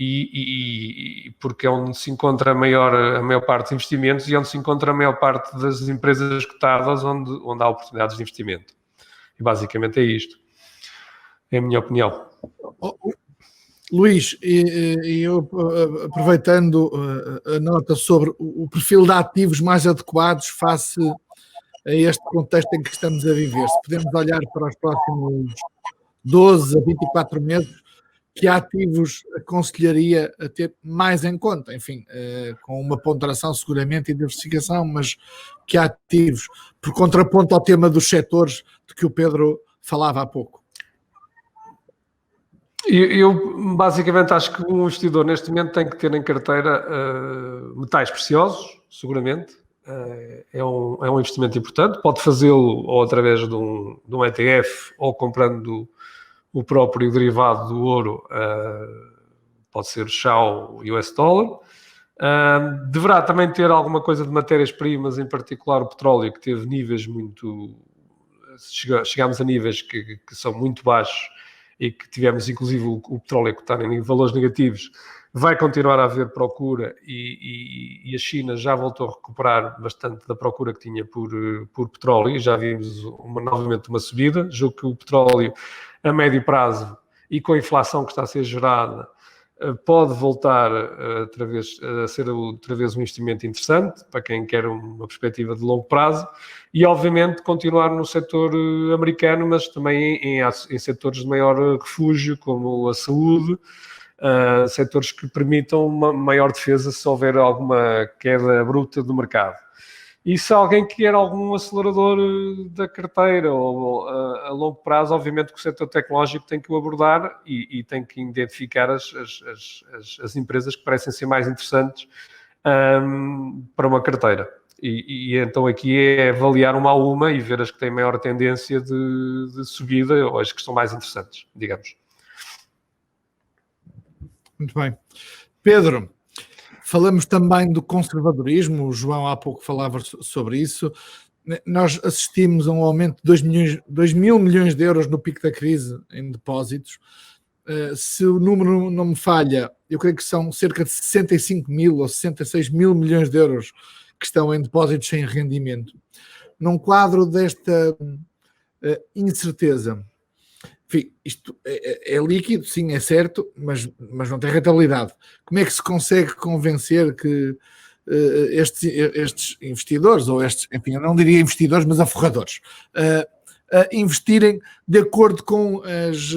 e porque é onde se encontra a maior parte dos investimentos e onde se encontra a maior parte das empresas cotadas onde há oportunidades de investimento. E basicamente é isto. É a minha opinião. Luís, eu aproveitando a nota sobre o perfil de ativos mais adequados face a este contexto em que estamos a viver, se podemos olhar para os próximos 12 a 24 meses, que ativos aconselharia a ter mais em conta? Enfim, com uma ponderação seguramente e diversificação, mas que ativos, por contraponto ao tema dos setores de que o Pedro falava há pouco? Eu basicamente acho que um investidor neste momento tem que ter em carteira metais preciosos, seguramente. É um investimento importante. Pode fazê-lo ou através de um ETF ou comprando o próprio derivado do ouro, pode ser o Shao US Dollar. Deverá também ter alguma coisa de matérias-primas, em particular o petróleo, que teve níveis muito... Chegámos a níveis que são muito baixos e que tivemos, inclusive, o petróleo a cotar em valores negativos. Vai continuar a haver procura e a China já voltou a recuperar bastante da procura que tinha por petróleo, e já vimos novamente uma subida. Julgo que o petróleo, a médio prazo, e com a inflação que está a ser gerada, pode voltar a ser outra vez um investimento interessante para quem quer uma perspectiva de longo prazo e, obviamente, continuar no setor americano, mas também em setores de maior refúgio, como a saúde, setores que permitam uma maior defesa se houver alguma queda bruta do mercado. E se alguém quer algum acelerador da carteira ou a longo prazo, obviamente que o setor tecnológico tem que o abordar e tem que identificar as empresas que parecem ser mais interessantes para uma carteira. E então aqui é avaliar uma a uma e ver as que têm maior tendência de subida ou as que são mais interessantes, digamos. Muito bem. Pedro, falamos também do conservadorismo, o João há pouco falava sobre isso. Nós assistimos a um aumento de 2 mil milhões de euros no pico da crise em depósitos. Se o número não me falha, eu creio que são cerca de 65 mil ou 66 mil milhões de euros que estão em depósitos sem rendimento. Num quadro desta incerteza, enfim, isto é líquido, sim, é certo, mas não tem rentabilidade. Como é que se consegue convencer que estes investidores, ou estes, enfim, eu não diria investidores, mas aforradores, a investirem de acordo com as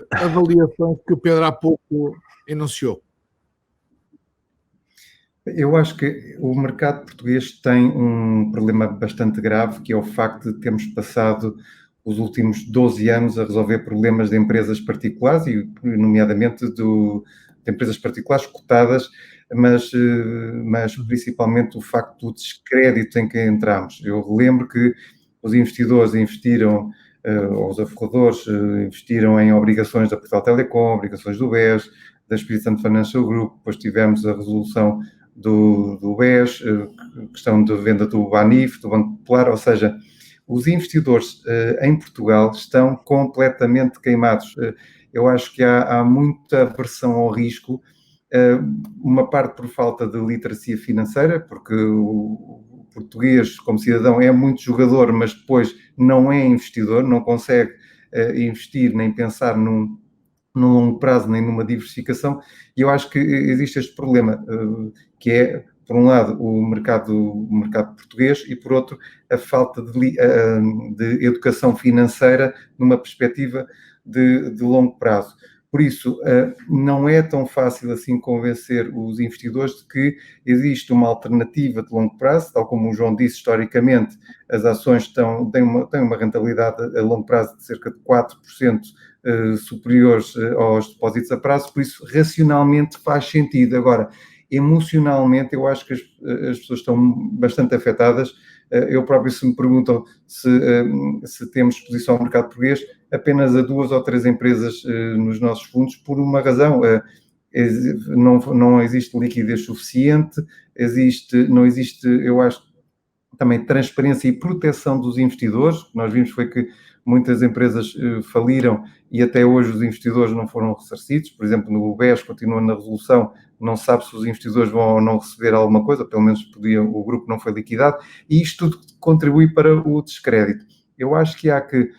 avaliações que o Pedro há pouco enunciou? Eu acho que o mercado português tem um problema bastante grave, que é o facto de termos passado os últimos 12 anos a resolver problemas de empresas particulares, e nomeadamente de empresas particulares cotadas, mas principalmente o facto do descrédito em que entramos. Eu relembro que os investidores investiram, ou os aforradores investiram em obrigações da Portugal Telecom, obrigações do BES, da Espírito Santo Financial Group, depois tivemos a resolução do BES, questão de venda do Banif, do Banco Popular, ou seja, os investidores em Portugal estão completamente queimados. Eu acho que há muita aversão ao risco, uma parte por falta de literacia financeira, porque o português, como cidadão, é muito jogador, mas depois não é investidor, não consegue investir nem pensar num longo prazo, nem numa diversificação, e eu acho que existe este problema, que é, por um lado, o mercado português e, por outro, a falta de educação financeira numa perspectiva de longo prazo. Por isso, não é tão fácil assim convencer os investidores de que existe uma alternativa de longo prazo, tal como o João disse, historicamente, as ações têm uma rentabilidade a longo prazo de cerca de 4%, superiores aos depósitos a prazo, por isso, racionalmente faz sentido. Agora, emocionalmente, eu acho que as pessoas estão bastante afetadas. Eu próprio, se me perguntam se temos exposição ao mercado português, apenas a 2 ou 3 empresas nos nossos fundos, por uma razão. Não existe liquidez suficiente, não existe, eu acho, também transparência e proteção dos investidores. O que nós vimos foi que muitas empresas faliram e até hoje os investidores não foram ressarcidos. Por exemplo, no BES continua na resolução, não sabe se os investidores vão ou não receber alguma coisa, pelo menos o grupo não foi liquidado, e isto tudo contribui para o descrédito. Eu acho que há que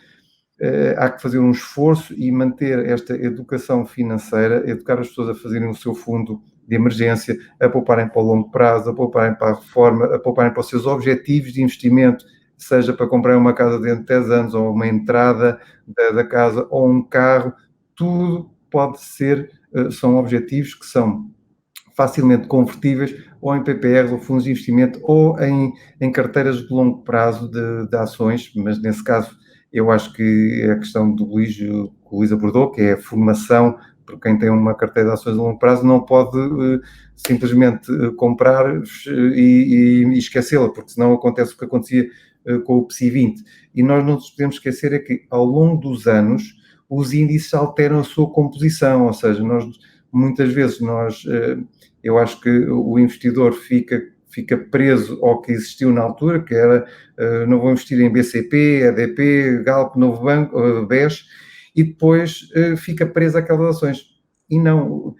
fazer um esforço e manter esta educação financeira, educar as pessoas a fazerem o seu fundo de emergência, a pouparem para o longo prazo, a pouparem para a reforma, a pouparem para os seus objetivos de investimento, seja para comprar uma casa dentro de 10 anos, ou uma entrada da casa, ou um carro, tudo pode ser, são objetivos que são facilmente convertíveis, ou em PPRs, ou fundos de investimento, ou em carteiras de longo prazo de ações, mas nesse caso eu acho que é a questão que o Luís abordou, que é a formação, porque quem tem uma carteira de ações de longo prazo não pode simplesmente comprar e esquecê-la, porque senão acontece o que acontecia com o PSI 20. E nós não nos podemos esquecer é que, ao longo dos anos, os índices alteram a sua composição, ou seja, muitas vezes eu acho que o investidor fica preso ao que existiu na altura, que era, não vou investir em BCP, EDP, Galp, Novo Banco, BES, e depois fica preso àquelas ações. E não,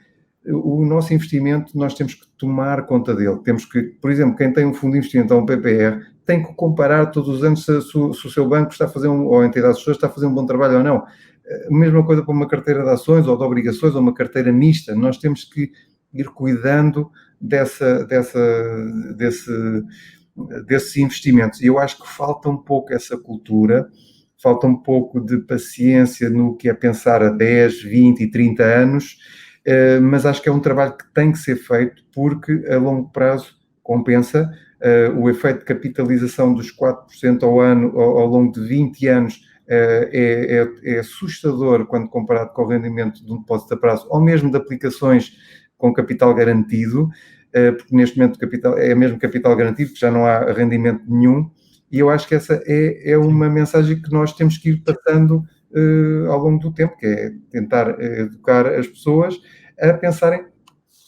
o nosso investimento, nós temos que tomar conta dele. Temos que, por exemplo, quem tem um fundo de investimento ou um PPR, tem que comparar todos os anos se o seu banco está a fazer ou a entidade gestora está a fazer um bom trabalho ou não. A mesma coisa para uma carteira de ações ou de obrigações ou uma carteira mista. Nós temos que ir cuidando desses investimentos. E eu acho que falta um pouco essa cultura, falta um pouco de paciência no que é pensar a 10, 20 e 30 anos, mas acho que é um trabalho que tem que ser feito porque a longo prazo compensa. O efeito de capitalização dos 4% ao ano ao longo de 20 anos é assustador quando comparado com o rendimento de um depósito a prazo ou mesmo de aplicações com capital garantido, porque neste momento é mesmo capital garantido, que já não há rendimento nenhum, e eu acho que essa é uma mensagem que nós temos que ir passando ao longo do tempo, que é tentar educar as pessoas a pensarem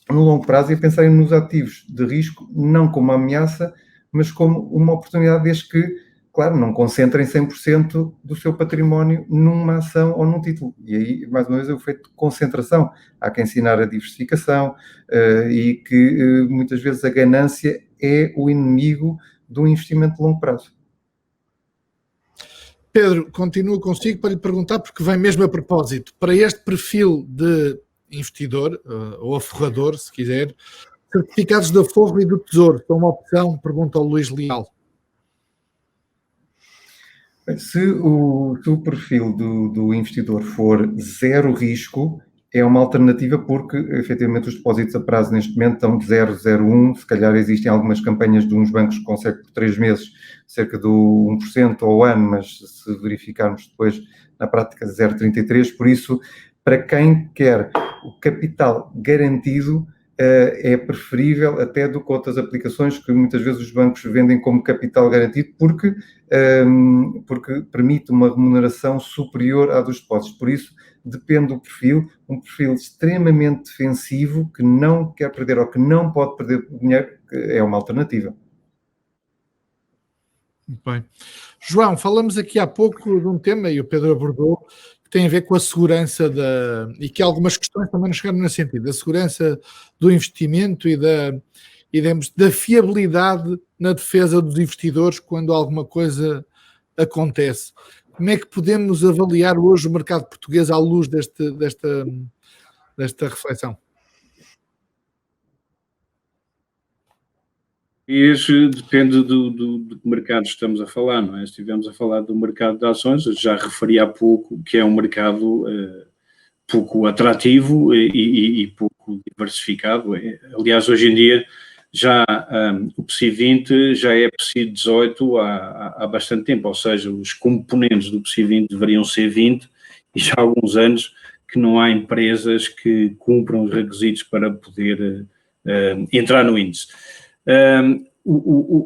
no longo prazo e a pensarem nos ativos de risco, não como uma ameaça, mas como uma oportunidade, desde que, claro, não concentrem 100% do seu património numa ação ou num título. E aí, mais uma vez, é o efeito de concentração. Há que ensinar a diversificação e que muitas vezes a ganância é o inimigo do investimento de longo prazo. Pedro, continuo consigo para lhe perguntar, porque vem mesmo a propósito, para este perfil de investidor, ou aforrador, se quiser, certificados de aforro e do Tesouro são uma opção? Pergunta ao Luís Leal. Se o perfil do investidor for zero risco, é uma alternativa porque, efetivamente, os depósitos a prazo neste momento estão de 0,01. Se calhar existem algumas campanhas de uns bancos que conseguem por 3 meses cerca do 1% ao ano, mas se verificarmos depois, na prática, 0,33. Por isso, para quem quer o capital garantido, é preferível até do que outras aplicações que muitas vezes os bancos vendem como capital garantido, porque permite uma remuneração superior à dos depósitos. Por isso, depende do perfil, um perfil extremamente defensivo, que não quer perder ou que não pode perder dinheiro, é uma alternativa. Muito bem. João, falamos aqui há pouco de um tema, e o Pedro abordou, que tem a ver com a segurança e que algumas questões também nos chegaram nesse sentido, da segurança do investimento e da fiabilidade na defesa dos investidores quando alguma coisa acontece. Como é que podemos avaliar hoje o mercado português à luz desta reflexão? Depende do que mercado estamos a falar, não é? Se estivermos a falar do mercado de ações, eu já referi há pouco que é um mercado pouco atrativo e pouco diversificado. Aliás, hoje em dia, já o PSI 20 já é PSI 18 há bastante tempo, ou seja, os componentes do PSI 20 deveriam ser 20 e já há alguns anos que não há empresas que cumpram os requisitos para poder entrar no índice.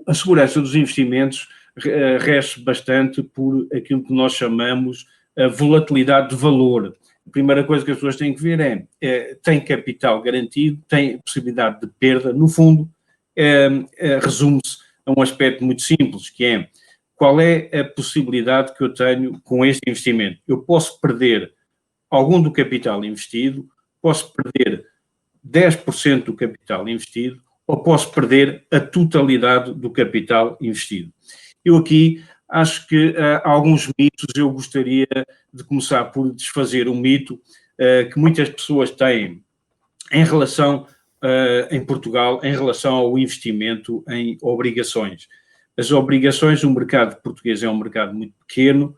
A segurança dos investimentos rege bastante por aquilo que nós chamamos a volatilidade de valor. A primeira coisa que as pessoas têm que ver tem capital garantido, tem possibilidade de perda. No fundo, resume-se a um aspecto muito simples, que é qual é a possibilidade que eu tenho com este investimento. Eu posso perder algum do capital investido, posso perder 10% do capital investido, ou posso perder a totalidade do capital investido. Eu aqui acho que há alguns mitos, eu gostaria de começar por desfazer um mito que muitas pessoas têm em relação, em Portugal, em relação ao investimento em obrigações. As obrigações, o mercado português é um mercado muito pequeno,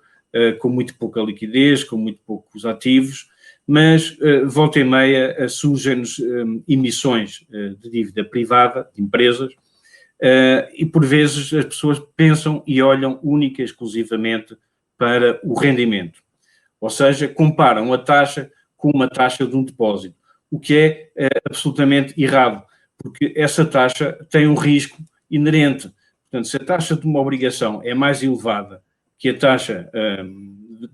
com muito pouca liquidez, com muito poucos ativos, mas volta e meia surgem-nos emissões de dívida privada, de empresas, e por vezes as pessoas pensam e olham única e exclusivamente para o rendimento. Ou seja, comparam a taxa com uma taxa de um depósito, o que é absolutamente errado, porque essa taxa tem um risco inerente. Portanto, se a taxa de uma obrigação é mais elevada que a taxa,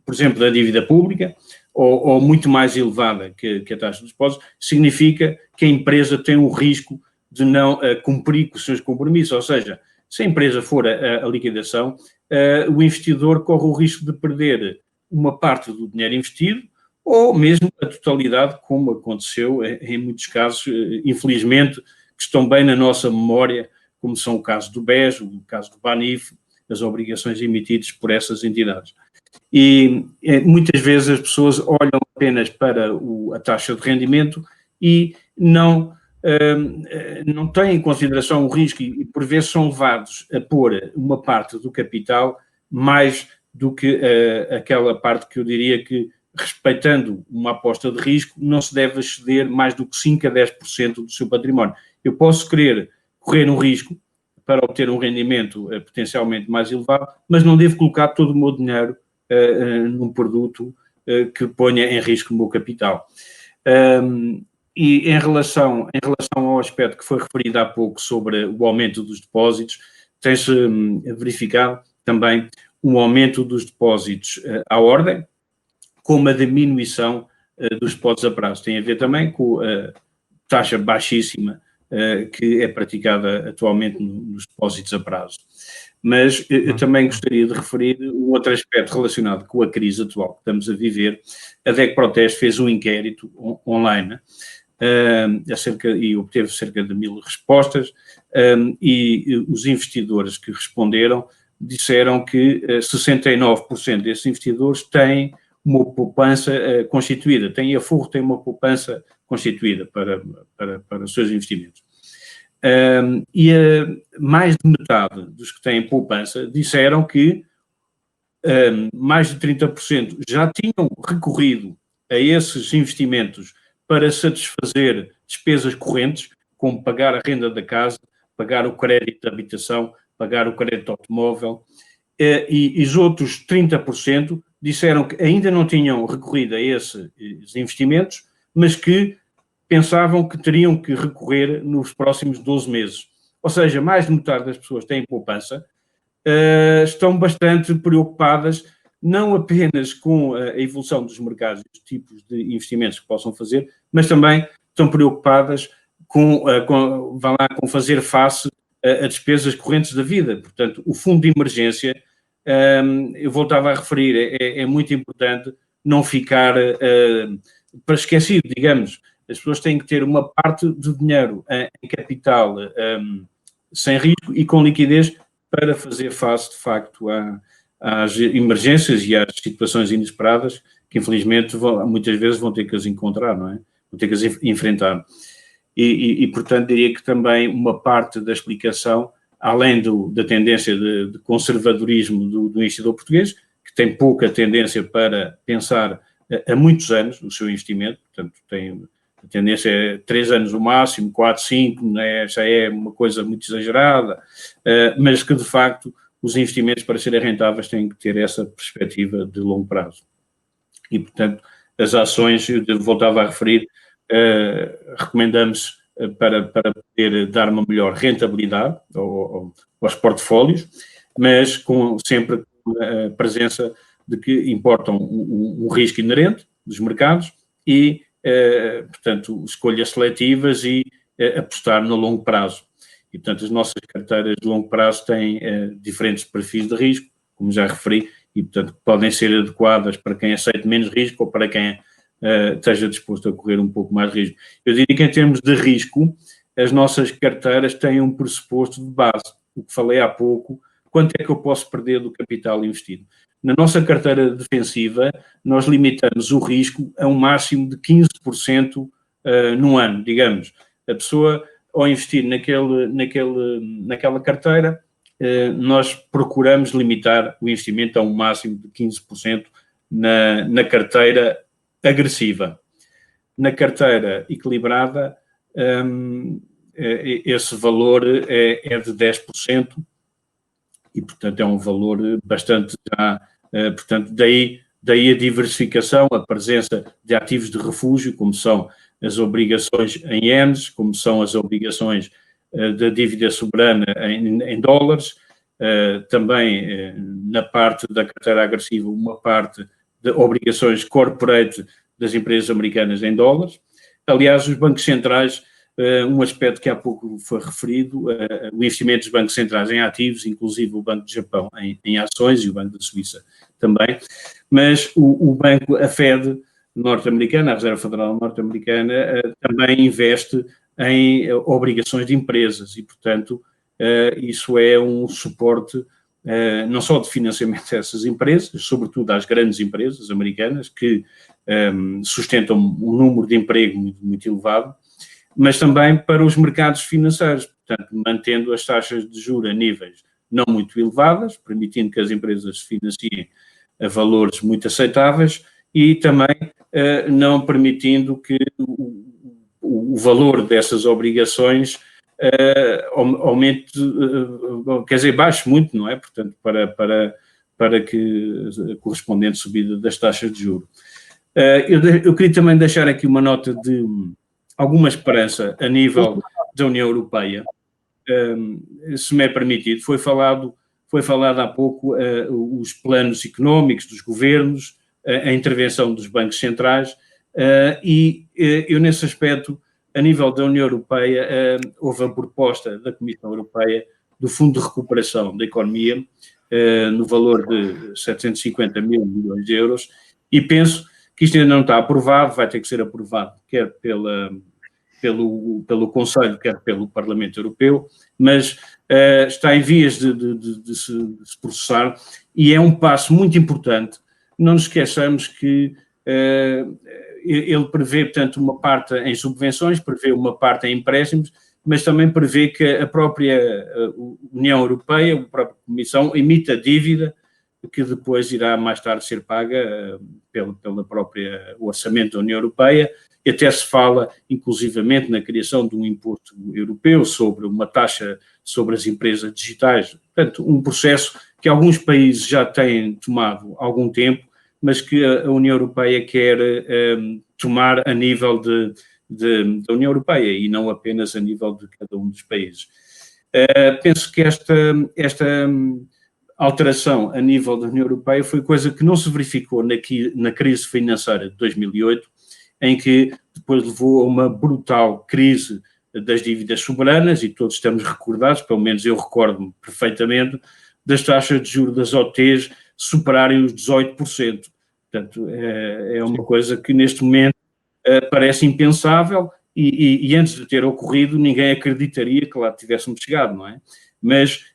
por exemplo, da dívida pública, ou muito mais elevada que a taxa de depósito, significa que a empresa tem o risco de não cumprir com os seus compromissos. Ou seja, se a empresa for a liquidação, o investidor corre o risco de perder uma parte do dinheiro investido ou mesmo a totalidade, como aconteceu em muitos casos, infelizmente, que estão bem na nossa memória, como são o caso do BES, o caso do BANIF, as obrigações emitidas por essas entidades. E muitas vezes as pessoas olham apenas para a taxa de rendimento e não têm em consideração o risco e por vezes são levados a pôr uma parte do capital mais do que aquela parte que eu diria que, respeitando uma aposta de risco, não se deve exceder mais do que 5 a 10% do seu património. Eu posso querer correr um risco para obter um rendimento potencialmente mais elevado, mas não devo colocar todo o meu dinheiro num produto que ponha em risco o meu capital. E em relação ao aspecto que foi referido há pouco sobre o aumento dos depósitos, tem-se verificado também um aumento dos depósitos à ordem, com uma diminuição dos depósitos a prazo. Tem a ver também com a taxa baixíssima que é praticada atualmente nos depósitos a prazo. Mas eu também gostaria de referir um outro aspecto relacionado com a crise atual que estamos a viver. A DEC Proteste fez um inquérito online e obteve cerca de 1000 respostas e os investidores que responderam disseram que 69% desses investidores têm uma poupança constituída, têm uma poupança constituída para os seus investimentos. E mais de metade dos que têm poupança disseram que mais de 30% já tinham recorrido a esses investimentos para satisfazer despesas correntes, como pagar a renda da casa, pagar o crédito de habitação, pagar o crédito de automóvel, e os outros 30% disseram que ainda não tinham recorrido a esses investimentos, mas que pensavam que teriam que recorrer nos próximos 12 meses. Ou seja, mais de metade das pessoas têm poupança, estão bastante preocupadas, não apenas com a evolução dos mercados e dos tipos de investimentos que possam fazer, mas também estão preocupadas com fazer face a despesas correntes da vida. Portanto, o fundo de emergência, eu voltava a referir, é muito importante não ficar para esquecido, digamos. As pessoas têm que ter uma parte do dinheiro em capital sem risco e com liquidez para fazer face, de facto, às emergências e às situações inesperadas que, infelizmente, muitas vezes vão ter que as encontrar, não é? Vão ter que as enfrentar. E, portanto, diria que também uma parte da explicação, além da tendência de conservadorismo do investidor português, que tem pouca tendência para pensar há muitos anos o seu investimento, portanto, a tendência é 3 anos no máximo, 4, 5, né? Já é uma coisa muito exagerada, mas que, de facto, os investimentos, para serem rentáveis, têm que ter essa perspectiva de longo prazo. E, portanto, as ações, eu voltava a referir, recomendamos para poder dar uma melhor rentabilidade aos portfólios, mas sempre com a presença de que importam um risco inerente dos mercados e, portanto, escolhas seletivas e apostar no longo prazo. E, portanto, as nossas carteiras de longo prazo têm diferentes perfis de risco, como já referi, e, portanto, podem ser adequadas para quem aceite menos risco ou para quem esteja disposto a correr um pouco mais risco. Eu diria que, em termos de risco, as nossas carteiras têm um pressuposto de base. O que falei há pouco, quanto é que eu posso perder do capital investido? Na nossa carteira defensiva, nós limitamos o risco a um máximo de 15% num ano, digamos. A pessoa, ao investir naquela carteira, nós procuramos limitar o investimento a um máximo de 15% na carteira agressiva. Na carteira equilibrada, esse valor é de 10%, e, portanto, é um valor bastante portanto, daí a diversificação, a presença de ativos de refúgio, como são as obrigações em ienes, como são as obrigações da dívida soberana em dólares, também na parte da carteira agressiva, uma parte de obrigações corporate das empresas americanas em dólares. Aliás, os bancos centrais, um aspecto que há pouco foi referido, o investimento dos bancos centrais em ativos, inclusive o Banco do Japão em ações e o Banco da Suíça também, mas a Fed norte-americana, a Reserva Federal norte-americana, também investe em obrigações de empresas e, portanto, isso é um suporte não só de financiamento a essas empresas, sobretudo às grandes empresas americanas, que sustentam um número de emprego muito, muito elevado, mas também para os mercados financeiros, portanto, mantendo as taxas de juros a níveis não muito elevadas, permitindo que as empresas se financiem a valores muito aceitáveis e também não permitindo que o valor dessas obrigações aumente, quer dizer, baixe muito, não é? Portanto, para que a correspondente subida das taxas de juros. Eu queria também deixar aqui uma nota de alguma esperança a nível da União Europeia, se me é permitido. Foi falado há pouco os planos económicos dos governos, a intervenção dos bancos centrais, e eu, nesse aspecto, a nível da União Europeia, houve a proposta da Comissão Europeia do Fundo de Recuperação da Economia, no valor de 750 mil milhões de euros, e penso que isto ainda não está aprovado, vai ter que ser aprovado quer pelo Conselho, quer pelo Parlamento Europeu, mas está em vias de se processar, e é um passo muito importante. Não nos esqueçamos que ele prevê, portanto, uma parte em subvenções, prevê uma parte em empréstimos, mas também prevê que a própria União Europeia, a própria Comissão, emita dívida que depois irá mais tarde ser paga pela própria orçamento da União Europeia, e até se fala, inclusivamente, na criação de um imposto europeu sobre uma taxa sobre as empresas digitais. Portanto, um processo que alguns países já têm tomado há algum tempo, mas que a União Europeia quer tomar a nível da União Europeia e não apenas a nível de cada um dos países. Penso que esta alteração a nível da União Europeia foi coisa que não se verificou na crise financeira de 2008, em que depois levou a uma brutal crise das dívidas soberanas, e todos estamos recordados, pelo menos eu recordo-me perfeitamente, das taxas de juros das OTs superarem os 18%. Portanto, é uma coisa que neste momento parece impensável e antes de ter ocorrido ninguém acreditaria que lá tivéssemos chegado, não é? Mas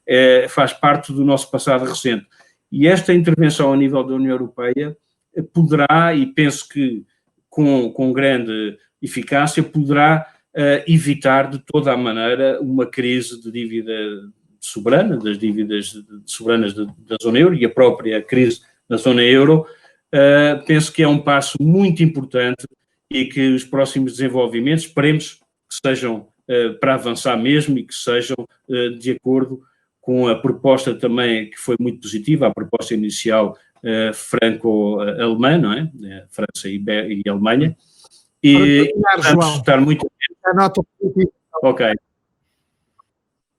faz parte do nosso passado recente. E esta intervenção a nível da União Europeia poderá, e penso que com grande eficácia, poderá evitar de toda a maneira uma crise de dívida soberana, das dívidas soberanas da zona euro e a própria crise na zona euro. Penso que é um passo muito importante e que os próximos desenvolvimentos, esperemos que sejam para avançar mesmo e que sejam de acordo com a proposta também que foi muito positiva, a proposta inicial franco-alemã, não é? França e Alemanha. E vamos estar muito... A nota positiva. Ok.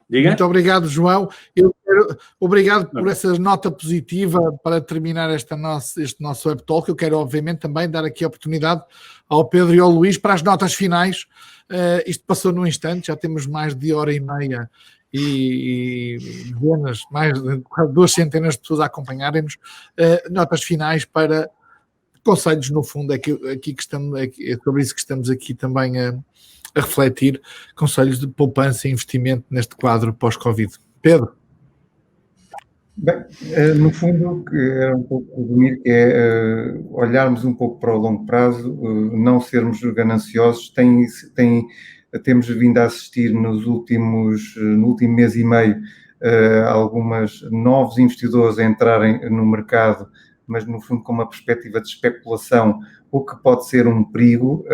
Diga? Muito obrigado, João. Obrigado por essa nota positiva para terminar este nosso Web Talk. Eu quero, obviamente, também dar aqui a oportunidade ao Pedro e ao Luís para as notas finais. Isto passou num instante, já temos mais de hora e meia e dezenas, mais de 2 centenas de pessoas a acompanharem-nos. Notas finais para conselhos, no fundo, é sobre isso que estamos aqui também a refletir, conselhos de poupança e investimento neste quadro pós-Covid. Pedro? Bem, no fundo, era um pouco resumir, que é olharmos um pouco para o longo prazo, não sermos gananciosos. Temos vindo a assistir no último mês e meio alguns novos investidores a entrarem no mercado, mas no fundo com uma perspectiva de especulação, o que pode ser um perigo.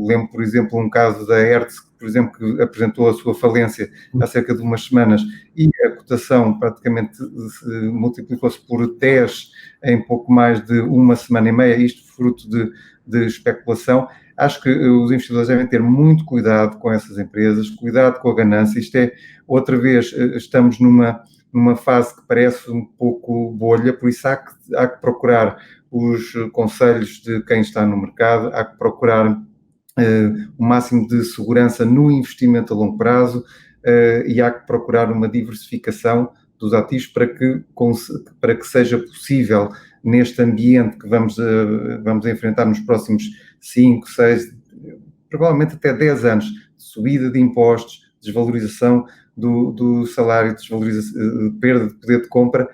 Lembro, por exemplo, um caso da Hertz, por exemplo, que apresentou a sua falência há cerca de umas semanas e a cotação praticamente multiplicou-se por 10 em pouco mais de uma semana e meia, isto fruto de especulação. Acho que os investidores devem ter muito cuidado com essas empresas, cuidado com a ganância. Isto é, outra vez, estamos numa fase que parece um pouco bolha, por isso há que procurar os conselhos de quem está no mercado, há que procurar o máximo de segurança no investimento a longo prazo e há que procurar uma diversificação dos ativos para que seja possível, neste ambiente que vamos enfrentar nos próximos 5, 6, provavelmente até 10 anos, subida de impostos, desvalorização do salário, perda de poder de compra,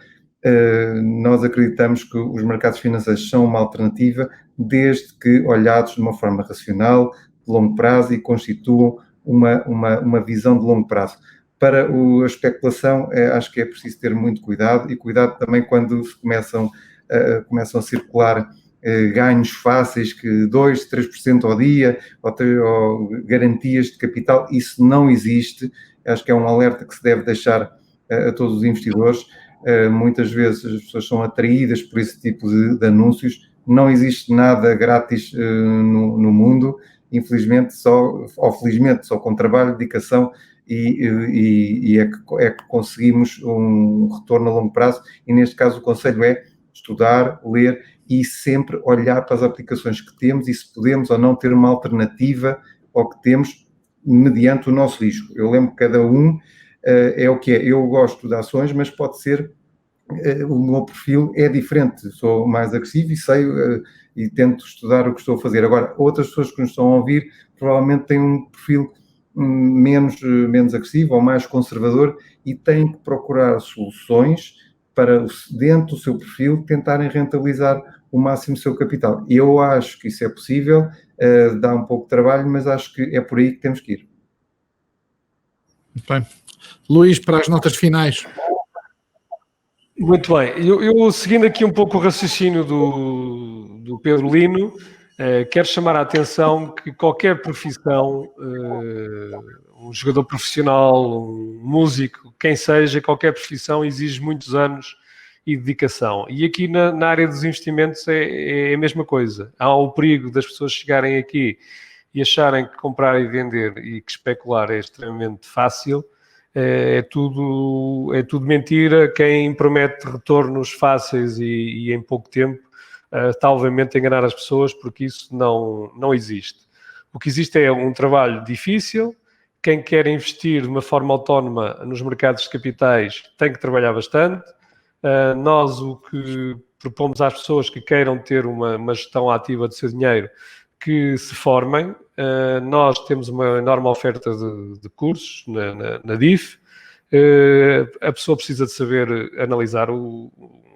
nós acreditamos que os mercados financeiros são uma alternativa desde que olhados de uma forma racional, de longo prazo e constituam uma visão de longo prazo. Para a especulação, acho que é preciso ter muito cuidado e cuidado também quando se começam a circular ganhos fáceis, que 2%, 3% ao dia, ou garantias de capital. Isso não existe. Acho que é um alerta que se deve deixar a todos os investidores. Muitas vezes as pessoas são atraídas por esse tipo de anúncios. Não existe nada grátis no mundo, infelizmente, felizmente, só com trabalho, dedicação e é que conseguimos um retorno a longo prazo. E neste caso o conselho é estudar, ler e sempre olhar para as aplicações que temos e se podemos ou não ter uma alternativa ao que temos mediante o nosso risco. Eu lembro que cada um é o que é. Eu gosto de ações, mas pode ser o meu perfil é diferente. Sou mais agressivo e sei e tento estudar o que estou a fazer. Agora, outras pessoas que nos estão a ouvir provavelmente têm um perfil menos agressivo ou mais conservador e têm que procurar soluções para, dentro do seu perfil, tentarem rentabilizar o máximo do seu capital. Eu acho que isso é possível, dá um pouco de trabalho, mas acho que é por aí que temos que ir. Muito bem. Luís, para as notas finais. Muito bem. Eu seguindo aqui um pouco o raciocínio do Pedro Lino, quero chamar a atenção que qualquer profissão, um jogador profissional, um músico, quem seja, qualquer profissão exige muitos anos e dedicação. E aqui na área dos investimentos é a mesma coisa. Há o perigo das pessoas chegarem aqui e acharem que comprar e vender e que especular é extremamente fácil. É tudo mentira. Quem promete retornos fáceis e em pouco tempo está obviamente a enganar as pessoas, porque isso não existe. O que existe é um trabalho difícil. Quem quer investir de uma forma autónoma nos mercados de capitais tem que trabalhar bastante. Nós o que propomos às pessoas que queiram ter uma gestão ativa do seu dinheiro, que se formem. Nós temos uma enorme oferta de cursos na DIF. A pessoa precisa de saber analisar um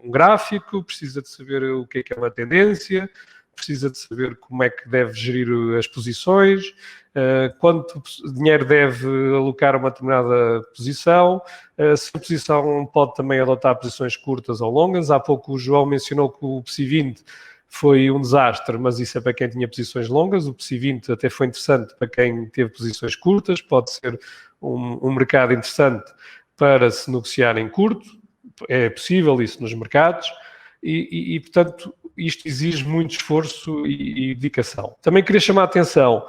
gráfico, precisa de saber o que é uma tendência, precisa de saber como é que deve gerir as posições, quanto dinheiro deve alocar a uma determinada posição, se a posição pode também adotar posições curtas ou longas. Há pouco o João mencionou que o PSI 20 foi um desastre, mas isso é para quem tinha posições longas. O PSI 20 até foi interessante para quem teve posições curtas, pode ser um mercado interessante para se negociar em curto, é possível isso nos mercados e portanto, isto exige muito esforço e dedicação. Também queria chamar a atenção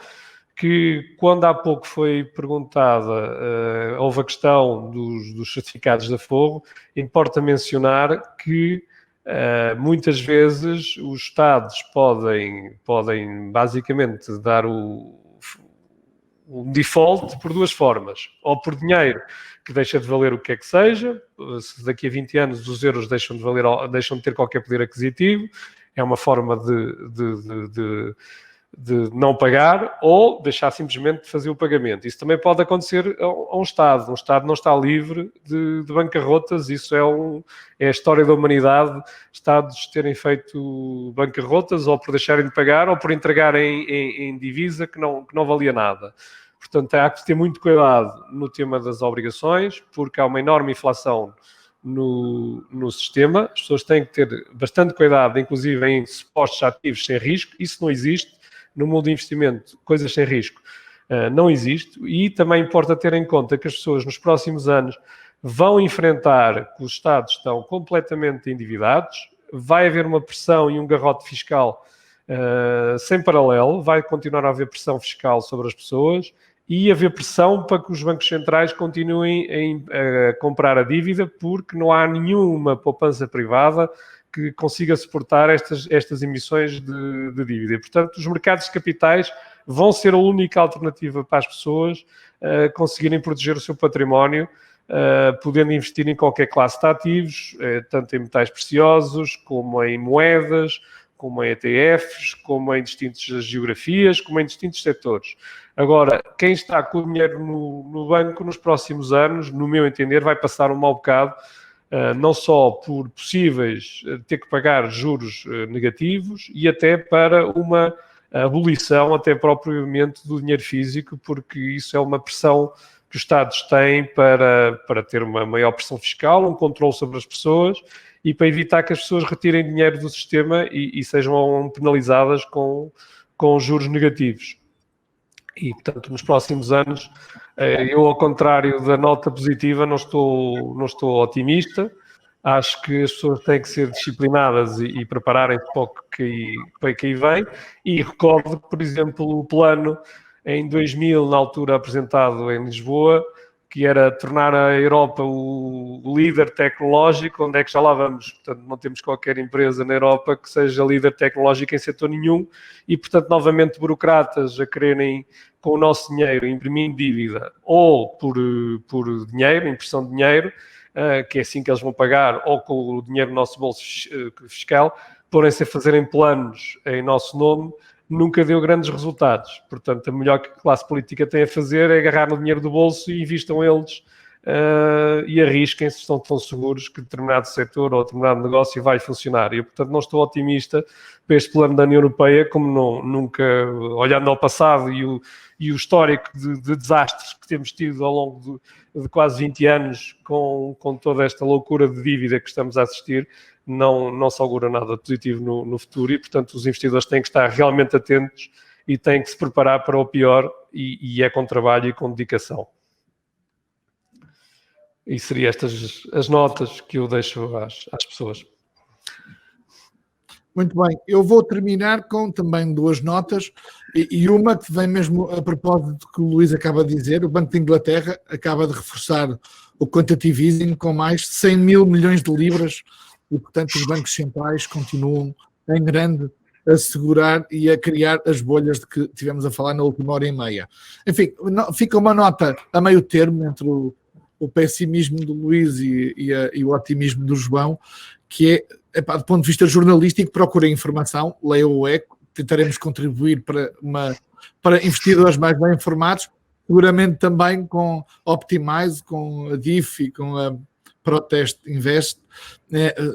que quando há pouco foi perguntada, houve a questão dos certificados de aforro, importa mencionar que muitas vezes os Estados podem basicamente dar o default por duas formas, ou por dinheiro que deixa de valer o que é que seja. Se daqui a 20 anos os euros deixam de ter qualquer poder aquisitivo, é uma forma de não pagar, ou deixar simplesmente de fazer o pagamento. Isso também pode acontecer a um Estado. Um Estado não está livre de bancarrotas. Isso é a história da humanidade. Estados terem feito bancarrotas ou por deixarem de pagar ou por entregarem em divisa que não valia nada. Portanto, há que ter muito cuidado no tema das obrigações, porque há uma enorme inflação no sistema. As pessoas têm que ter bastante cuidado, inclusive em supostos ativos sem risco. Isso não existe. No mundo de investimento, coisas sem risco não existe. E também importa ter em conta que as pessoas nos próximos anos vão enfrentar que os Estados estão completamente endividados, vai haver uma pressão e um garrote fiscal sem paralelo, vai continuar a haver pressão fiscal sobre as pessoas e haver pressão para que os bancos centrais continuem a comprar a dívida, porque não há nenhuma poupança privada que consiga suportar estas emissões de dívida. E, portanto, os mercados de capitais vão ser a única alternativa para as pessoas conseguirem proteger o seu património, podendo investir em qualquer classe de ativos, tanto em metais preciosos, como em moedas, como em ETFs, como em distintas geografias, como em distintos setores. Agora, quem está com o dinheiro no banco nos próximos anos, no meu entender, vai passar um mau bocado, não só por possíveis ter que pagar juros negativos e até para uma abolição até propriamente do dinheiro físico, porque isso é uma pressão que os Estados têm para ter uma maior pressão fiscal, um controle sobre as pessoas e para evitar que as pessoas retirem dinheiro do sistema e sejam penalizadas com juros negativos. E, portanto, nos próximos anos, eu, ao contrário da nota positiva, não estou otimista. Acho que as pessoas têm que ser disciplinadas e prepararem-se para o que aí vem. E recordo, por exemplo, o plano em 2000, na altura apresentado em Lisboa, que era tornar a Europa o líder tecnológico, onde é que já lá vamos. Portanto, não temos qualquer empresa na Europa que seja líder tecnológico em setor nenhum e, portanto, novamente burocratas a quererem, com o nosso dinheiro, imprimir dívida ou por dinheiro, impressão de dinheiro, que é assim que eles vão pagar, ou com o dinheiro do nosso bolso fiscal, porem-se a fazerem planos em nosso nome, nunca deu grandes resultados. Portanto, a melhor que a classe política tem a fazer é agarrar no dinheiro do bolso e investam eles e arrisquem-se, estão tão seguros que determinado setor ou determinado negócio vai funcionar. Eu, portanto, não estou otimista para este plano da União Europeia, como nunca, olhando ao passado e o histórico de desastres que temos tido ao longo de quase 20 anos com toda esta loucura de dívida que estamos a assistir, não se augura nada positivo no futuro e, portanto, os investidores têm que estar realmente atentos e têm que se preparar para o pior e é com trabalho e com dedicação. E seriam estas as notas que eu deixo às pessoas. Muito bem, eu vou terminar com também duas notas e uma que vem mesmo a propósito do que o Luís acaba de dizer. O Banco de Inglaterra acaba de reforçar o quantitative easing com mais 100 mil milhões de libras e, portanto, os bancos centrais continuam em grande a segurar e a criar as bolhas de que tivemos a falar na última hora e meia. Enfim, fica uma nota a meio termo entre o pessimismo do Luís e o otimismo do João, que é, do ponto de vista jornalístico, procurem informação, leiam o ECO, tentaremos contribuir para investidores mais bem informados, seguramente também com Optimize, com a DIF e com a Protest Invest,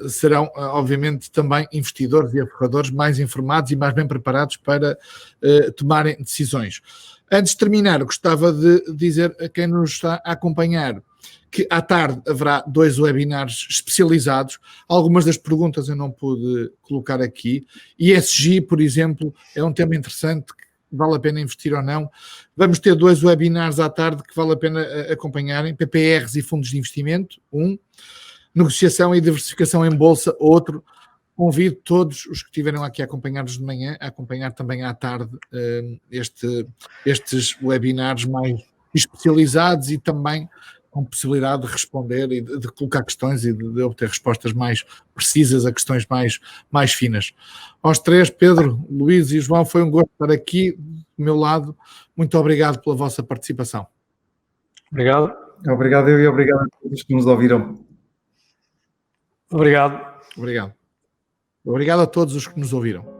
serão, obviamente, também investidores e aforradores mais informados e mais bem preparados para tomarem decisões. Antes de terminar, gostava de dizer a quem nos está a acompanhar que à tarde haverá 2 webinars especializados. Algumas das perguntas eu não pude colocar aqui. ESG, por exemplo, é um tema interessante, que vale a pena investir ou não. Vamos ter 2 webinars à tarde que vale a pena acompanharem. PPRs e fundos de investimento, negociação e diversificação em bolsa, outro. Convido todos os que estiveram aqui a acompanhar-nos de manhã a acompanhar também à tarde estes webinars mais especializados e também com possibilidade de responder e de colocar questões e de obter respostas mais precisas a questões mais finas. Aos 3, Pedro, Luís e João, foi um gosto estar aqui do meu lado. Muito obrigado pela vossa participação. Obrigado. Obrigado eu e obrigado a todos que nos ouviram. Obrigado. Obrigado. Obrigado a todos os que nos ouviram.